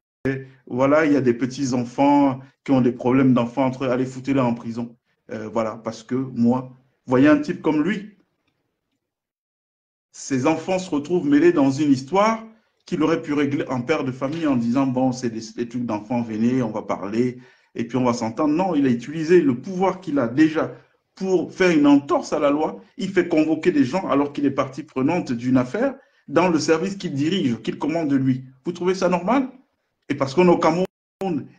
voilà, il y a des petits-enfants qui ont des problèmes d'enfants entre eux, allez, foutez-les en prison. Voilà, parce que moi, voyez un type comme lui, ses enfants se retrouvent mêlés dans une histoire qu'il aurait pu régler en père de famille en disant, bon, c'est des trucs d'enfants, venez, on va parler, et puis on va s'entendre. Non, il a utilisé le pouvoir qu'il a déjà pour faire une entorse à la loi. Il fait convoquer des gens alors qu'il est partie prenante d'une affaire dans le service qu'il dirige, qu'il commande de lui. Vous trouvez ça normal? Et parce qu'on est au Cameroun,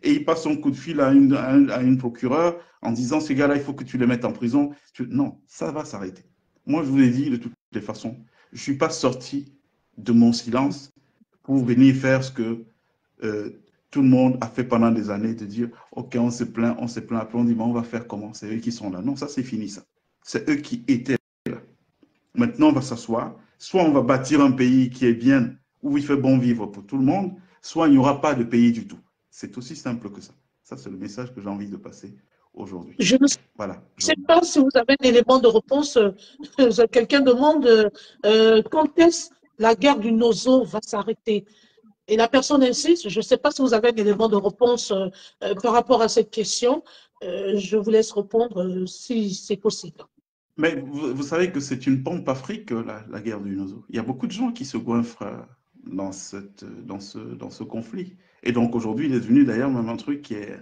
et il passe son coup de fil à une procureure en disant, ces gars-là, il faut que tu les mettes en prison. Non, ça va s'arrêter. Moi, je vous l'ai dit de toutes les façons, je ne suis pas sorti de mon silence pour venir faire ce que tout le monde a fait pendant des années, de dire, OK, on se plaint, après on dit, mais on va faire comment? C'est eux qui sont là. Non, ça c'est fini, ça. C'est eux qui étaient là. Maintenant, on va s'asseoir. Soit on va bâtir un pays qui est bien, où il fait bon vivre pour tout le monde, soit il n'y aura pas de pays du tout. C'est aussi simple que ça. Ça, c'est le message que j'ai envie de passer aujourd'hui. Je ne Voilà. sais pas si vous avez un élément de réponse. Quelqu'un demande quand est-ce la guerre du Nozo va s'arrêter? Et la personne insiste. Je ne sais pas si vous avez un élément de réponse par rapport à cette question. Je vous laisse répondre si c'est possible. Mais vous savez que c'est une pompe afrique, la guerre du Nozo. Il y a beaucoup de gens qui se goinfrent dans ce conflit. Et donc aujourd'hui, il est devenu d'ailleurs même un truc qui est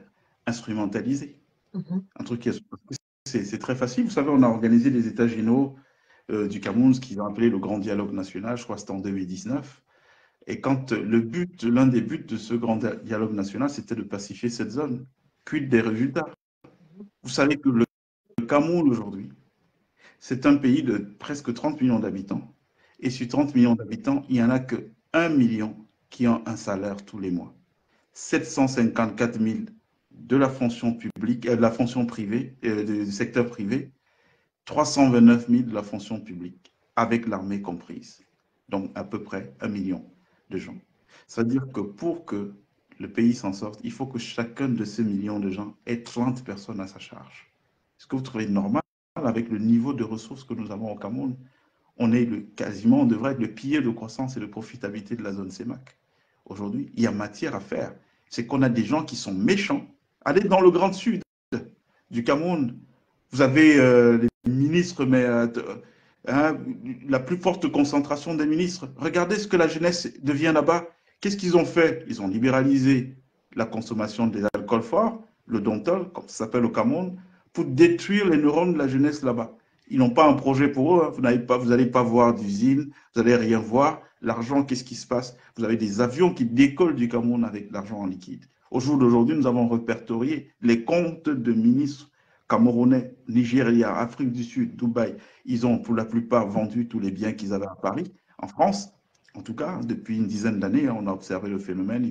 instrumentalisé. Un truc qui est... C'est très facile. Vous savez, on a organisé les états généraux du Cameroun, ce qu'ils ont appelé le Grand Dialogue National, je crois que c'était en 2019. Et quand l'un des buts de ce Grand Dialogue National, c'était de pacifier cette zone. Quid des résultats? Vous savez que le Cameroun aujourd'hui, c'est un pays de presque 30 millions d'habitants. Et sur 30 millions d'habitants, il n'y en a que 1 million qui ont un salaire tous les mois. 754 000 de la fonction publique, de la fonction privée, du secteur privé, 329 000 de la fonction publique, avec l'armée comprise. Donc à peu près 1 million de gens. C'est-à-dire que pour que le pays s'en sorte, il faut que chacun de ces millions de gens ait 30 personnes à sa charge. Est-ce que vous trouvez normal avec le niveau de ressources que nous avons au Cameroun. On devrait être le pilier de croissance et de profitabilité de la zone CEMAC. Aujourd'hui, il y a matière à faire. C'est qu'on a des gens qui sont méchants. Allez dans le Grand Sud du Cameroun. Vous avez les ministres, mais hein, la plus forte concentration des ministres. Regardez ce que la jeunesse devient là-bas. Qu'est-ce qu'ils ont fait? Ils ont libéralisé la consommation des alcools forts, le Dontol, comme ça s'appelle au Cameroun, pour détruire les neurones de la jeunesse là-bas. Ils n'ont pas un projet pour eux. Hein. Vous n'allez pas voir d'usine, vous n'allez rien voir. L'argent, qu'est-ce qui se passe? Vous avez des avions qui décollent du Cameroun avec l'argent en liquide. Au jour d'aujourd'hui, nous avons répertorié les comptes de ministres camerounais, Nigeria, Afrique du Sud, Dubaï. Ils ont pour la plupart vendu tous les biens qu'ils avaient à Paris. En France, en tout cas, depuis une dizaine d'années, on a observé le phénomène.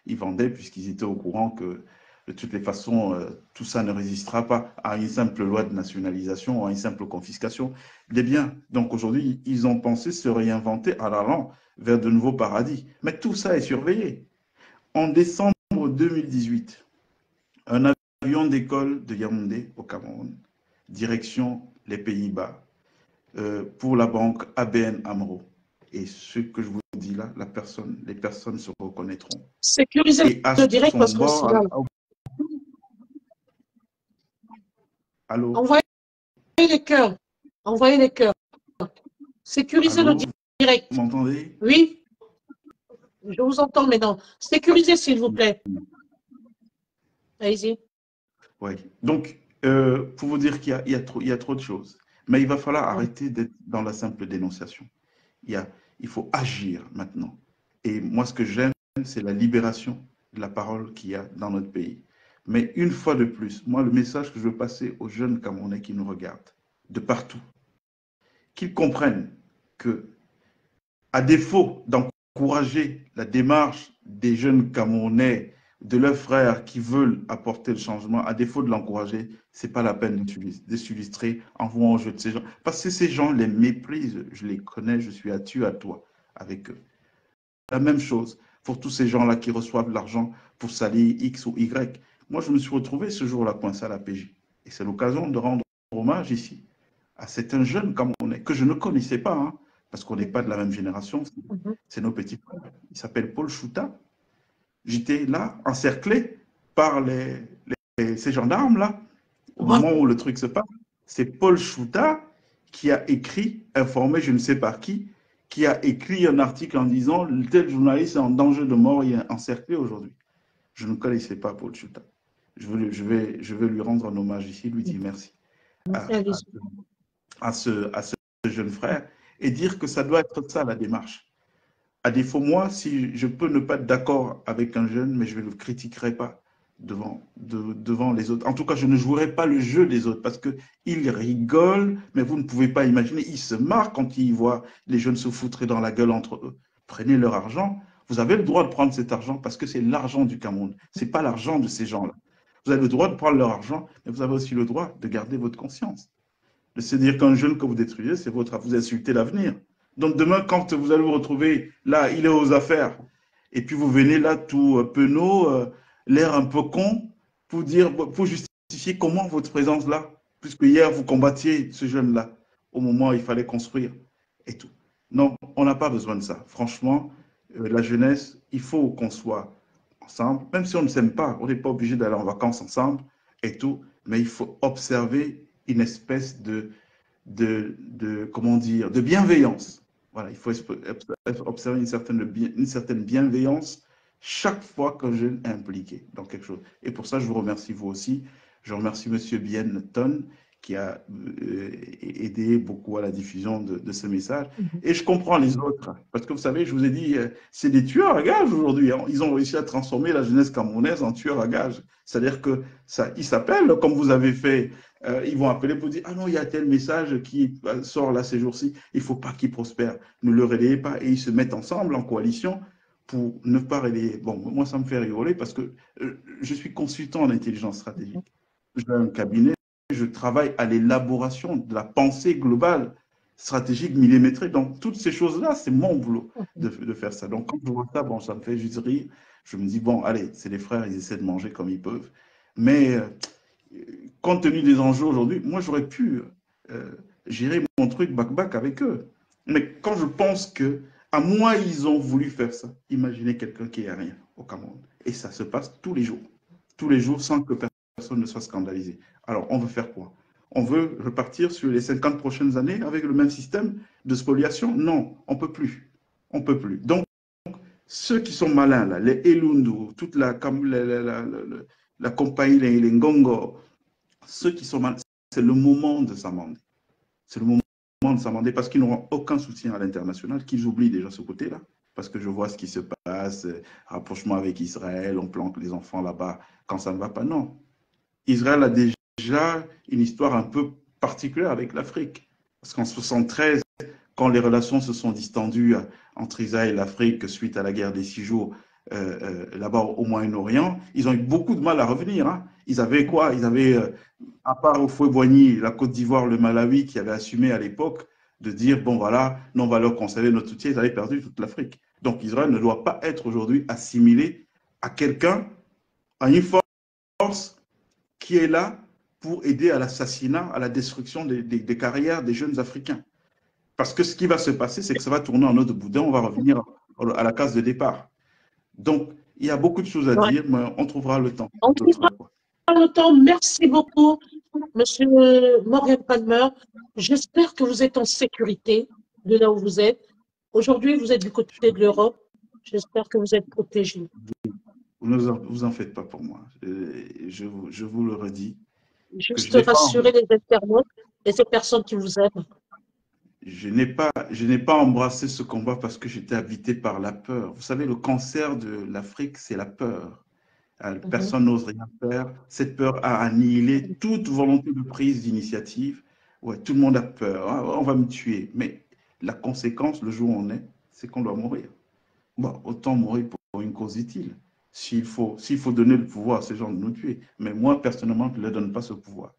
Ils vendaient puisqu'ils étaient au courant que de toutes les façons, tout ça ne résistera pas à une simple loi de nationalisation, à une simple confiscation des biens. Donc aujourd'hui, ils ont pensé se réinventer en allant vers de nouveaux paradis. Mais tout ça est surveillé. En décembre 2018, un avion d'école de Yaoundé au Cameroun, direction les Pays-Bas, pour la banque ABN AMRO. Et ce que je vous dis là, les personnes se reconnaîtront. Sécuriser Et à le direct son parce qu'on bord, signale. allô, Envoyez les cœurs. Envoyez les cœurs. Sécurisez le allô, direct. vous m'entendez? Oui, je vous entends maintenant. Sécurisez, s'il vous plaît. Allez-y. Oui. Donc, pour vous dire qu'il y a trop de choses. Mais il va falloir arrêter d'être dans la simple dénonciation. Il faut agir maintenant. Et moi, ce que j'aime, c'est la libération de la parole qu'il y a dans notre pays. Mais une fois de plus, moi, le message que je veux passer aux jeunes Camerounais qui nous regardent, de partout, qu'ils comprennent que, à défaut d'encourager la démarche des jeunes Camerounais, de leurs frères qui veulent apporter le changement, à défaut de l'encourager, ce n'est pas la peine de s'illustrer en vouant au jeu de ces gens. Parce que ces gens les méprisent, je les connais, je suis à tu à toi avec eux. La même chose pour tous ces gens-là qui reçoivent de l'argent pour salir X ou Y. Moi, je me suis retrouvé ce jour-là coincé à la PJ. Et c'est l'occasion de rendre hommage ici à certains jeunes Camerounais que je ne connaissais pas, hein, parce qu'on n'est pas de la même génération, c'est nos petits frères. Il s'appelle Paul Chouta. J'étais là, encerclé par ces gendarmes-là, au moment où le truc se passe. C'est Paul Chouta qui a écrit, informé je ne sais par qui a écrit un article en disant tel journaliste est en danger de mort et est encerclé aujourd'hui. Je ne connaissais pas Paul Chouta. Je veux lui rendre un hommage ici, lui dire merci à ce jeune frère et dire que ça doit être ça la démarche. À défaut, moi, si je peux ne pas être d'accord avec un jeune, mais je ne le critiquerai pas devant les autres. En tout cas, je ne jouerai pas le jeu des autres parce qu'ils rigolent, mais vous ne pouvez pas imaginer, ils se marrent quand ils voient les jeunes se foutre dans la gueule entre eux. Prenez leur argent. Vous avez le droit de prendre cet argent parce que c'est l'argent du Cameroun. Ce n'est pas l'argent de ces gens-là. Vous avez le droit de prendre leur argent, mais vous avez aussi le droit de garder votre conscience. De se dire qu'un jeune que vous détruisez, c'est votre, vous insultez l'avenir. Donc demain, quand vous allez vous retrouver là, il est aux affaires, et puis vous venez là tout penaud, l'air un peu con, pour justifier comment votre présence là, puisque hier vous combattiez ce jeune-là, au moment où il fallait construire et tout. Non, on n'a pas besoin de ça. Franchement, la jeunesse, il faut qu'on soit ensemble, même si on ne s'aime pas, on n'est pas obligé d'aller en vacances ensemble et tout, mais il faut observer une espèce comment dire, de bienveillance. Voilà, il faut observer une certaine bienveillance chaque fois qu'un jeune est impliqué dans quelque chose. Et pour ça, je vous remercie vous aussi. Je remercie Monsieur Bien Ton qui a aidé beaucoup à la diffusion de ce message. Et je comprends les autres, parce que vous savez, je vous ai dit, c'est des tueurs à gages aujourd'hui. Hein. Ils ont réussi à transformer la jeunesse camerounaise en tueurs à gages. C'est-à-dire que ça, ils s'appellent, comme vous avez fait, ils vont appeler pour dire, ah non, il y a tel message qui sort là ces jours-ci, il ne faut pas qu'il prospère. Ne le relayez pas. Et ils se mettent ensemble en coalition pour ne pas relayer. Bon, moi, ça me fait rigoler parce que je suis consultant en intelligence stratégique. J'ai un cabinet, je travaille à l'élaboration de la pensée globale, stratégique, millimétrée. Donc, toutes ces choses-là, c'est mon boulot de faire ça. Donc, quand je vois ça, bon, ça me fait juste rire. Je me dis, bon, allez, c'est les frères, ils essaient de manger comme ils peuvent. Mais compte tenu des enjeux aujourd'hui, moi, j'aurais pu gérer mon truc back-back avec eux. Mais quand je pense que, à moi, ils ont voulu faire ça, imaginez quelqu'un qui n'a rien au Cameroun. Et ça se passe tous les jours sans que personne ne soit scandalisé. Alors, on veut faire quoi? On veut repartir sur les 50 prochaines années avec le même système de spoliation? Non, on ne peut plus. On ne peut plus. Donc, ceux qui sont malins, là, les Elundu, toute la compagnie, les Ngongo, ceux qui sont malins, c'est le moment de s'amender. C'est le moment de s'amender parce qu'ils n'auront aucun soutien à l'international, qu'ils oublient déjà ce côté-là. Parce que je vois ce qui se passe, rapprochement avec Israël, on plante les enfants là-bas quand ça ne va pas. Non. Israël a déjà une histoire un peu particulière avec l'Afrique. Parce qu'en 1973, quand les relations se sont distendues entre Israël et l'Afrique suite à la guerre des 6 jours, là-bas au Moyen-Orient, ils ont eu beaucoup de mal à revenir. Hein. Ils avaient quoi? Ils avaient, à part au Fouet-Boigny, la Côte d'Ivoire, le Malawi, qui avaient assumé à l'époque de dire, bon voilà, nous on va leur conserver notre soutien, ils avaient perdu toute l'Afrique. Donc Israël ne doit pas être aujourd'hui assimilé à quelqu'un, à une force qui est là pour aider à l'assassinat, à la destruction des carrières des jeunes Africains. Parce que ce qui va se passer, c'est que ça va tourner en eau de boudin, on va revenir à la case de départ. Donc, il y a beaucoup de choses à dire, mais on trouvera le temps. On trouvera le temps. Merci beaucoup, Monsieur Morgan Palmer. J'espère que vous êtes en sécurité de là où vous êtes. Aujourd'hui, vous êtes du côté de l'Europe. J'espère que vous êtes protégé. Ne vous en faites pas pour moi. Je vous le redis. Juste rassurer les internautes et ces personnes qui vous aiment. Je n'ai pas embrassé ce combat parce que j'étais habité par la peur. Vous savez, le cancer de l'Afrique, c'est la peur. Personne n'ose rien faire. Cette peur a annihilé toute volonté de prise d'initiative. Ouais, tout le monde a peur. Ah, on va me tuer. Mais la conséquence, le jour où on est, c'est qu'on doit mourir. Bon, autant mourir pour une cause utile. S'il faut donner le pouvoir à ces gens de nous tuer. Mais moi, personnellement, je ne leur donne pas ce pouvoir.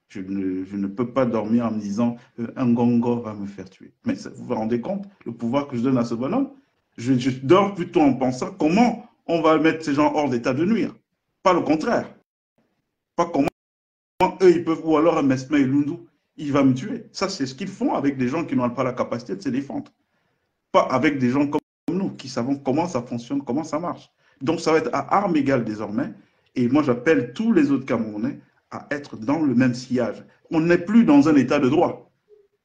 Je ne peux pas dormir en me disant un Ngongo va me faire tuer. Mais vous vous rendez compte, le pouvoir que je donne à ce bonhomme, je dors plutôt en pensant comment on va mettre ces gens hors d'état de nuire. Pas le contraire. Pas comment eux ils peuvent, ou alors un Mesme et Lundu, il va me tuer. Ça, c'est ce qu'ils font avec des gens qui n'ont pas la capacité de se défendre. Pas avec des gens comme nous qui savons comment ça fonctionne, comment ça marche. Donc, ça va être à armes égales désormais. Et moi, j'appelle tous les autres Camerounais à être dans le même sillage. On n'est plus dans un état de droit.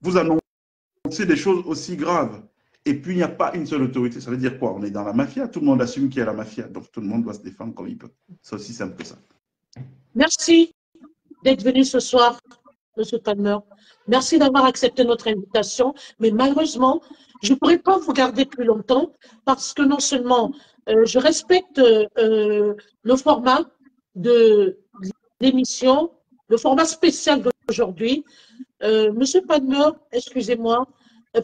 Vous annoncez des choses aussi graves. Et puis, il n'y a pas une seule autorité. Ça veut dire quoi? On est dans la mafia. Tout le monde assume qu'il y a la mafia. Donc, tout le monde doit se défendre comme il peut. C'est aussi simple que ça. Merci d'être venu ce soir, M. Palmer. Merci d'avoir accepté notre invitation. Mais malheureusement, je ne pourrais pas vous garder plus longtemps parce que non seulement je respecte le format de l'émission, le format spécial d'aujourd'hui. Monsieur Palmer, excusez-moi,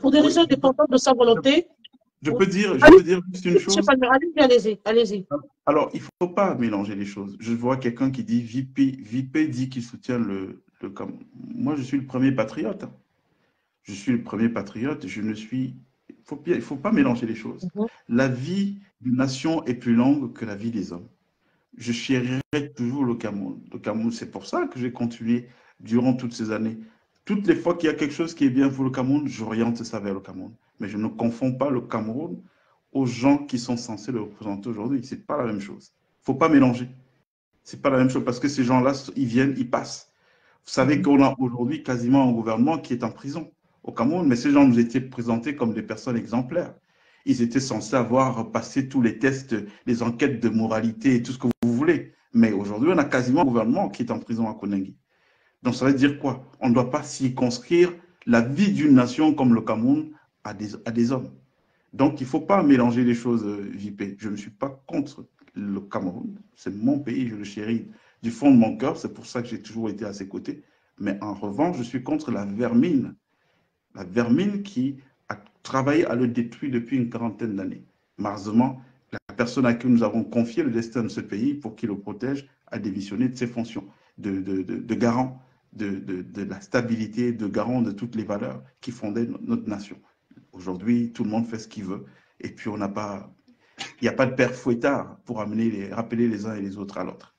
pour des raisons indépendantes de sa volonté. Je peux dire juste une chose. Monsieur Palmer, allez-y. Alors, il ne faut pas mélanger les choses. Je vois quelqu'un qui dit VIP dit qu'il soutient le Cameroun. Moi, je suis le premier patriote. Je suis le premier patriote. Je ne suis. Il ne faut pas mélanger les choses. La vie d'une nation est plus longue que la vie des hommes. Je chérirai toujours le Cameroun. Le Cameroun, c'est pour ça que j'ai continué durant toutes ces années. Toutes les fois qu'il y a quelque chose qui est bien pour le Cameroun, j'oriente ça vers le Cameroun. Mais je ne confonds pas le Cameroun aux gens qui sont censés le représenter aujourd'hui. Ce n'est pas la même chose. Il ne faut pas mélanger. Ce n'est pas la même chose parce que ces gens-là, ils viennent, ils passent. Vous savez qu'on a aujourd'hui quasiment un gouvernement qui est en prison au Cameroun, mais ces gens nous étaient présentés comme des personnes exemplaires. Ils étaient censés avoir passé tous les tests, les enquêtes de moralité et tout ce que vous voulez. Mais aujourd'hui, on a quasiment un gouvernement qui est en prison à Koningui. Donc ça veut dire quoi? On ne doit pas circonscrire la vie d'une nation comme le Cameroun à des hommes. Donc il ne faut pas mélanger les choses, JP. Je ne suis pas contre le Cameroun. C'est mon pays, je le chéris du fond de mon cœur. C'est pour ça que j'ai toujours été à ses côtés. Mais en revanche, je suis contre la vermine. La vermine qui a travaillé à le détruire depuis une quarantaine d'années. Malheureusement, la personne à qui nous avons confié le destin de ce pays pour qu'il le protège a démissionné de ses fonctions de garant de la stabilité, de garant de toutes les valeurs qui fondaient notre nation. Aujourd'hui, tout le monde fait ce qu'il veut et puis il n'y a pas de père fouettard pour rappeler les uns et les autres à l'autre.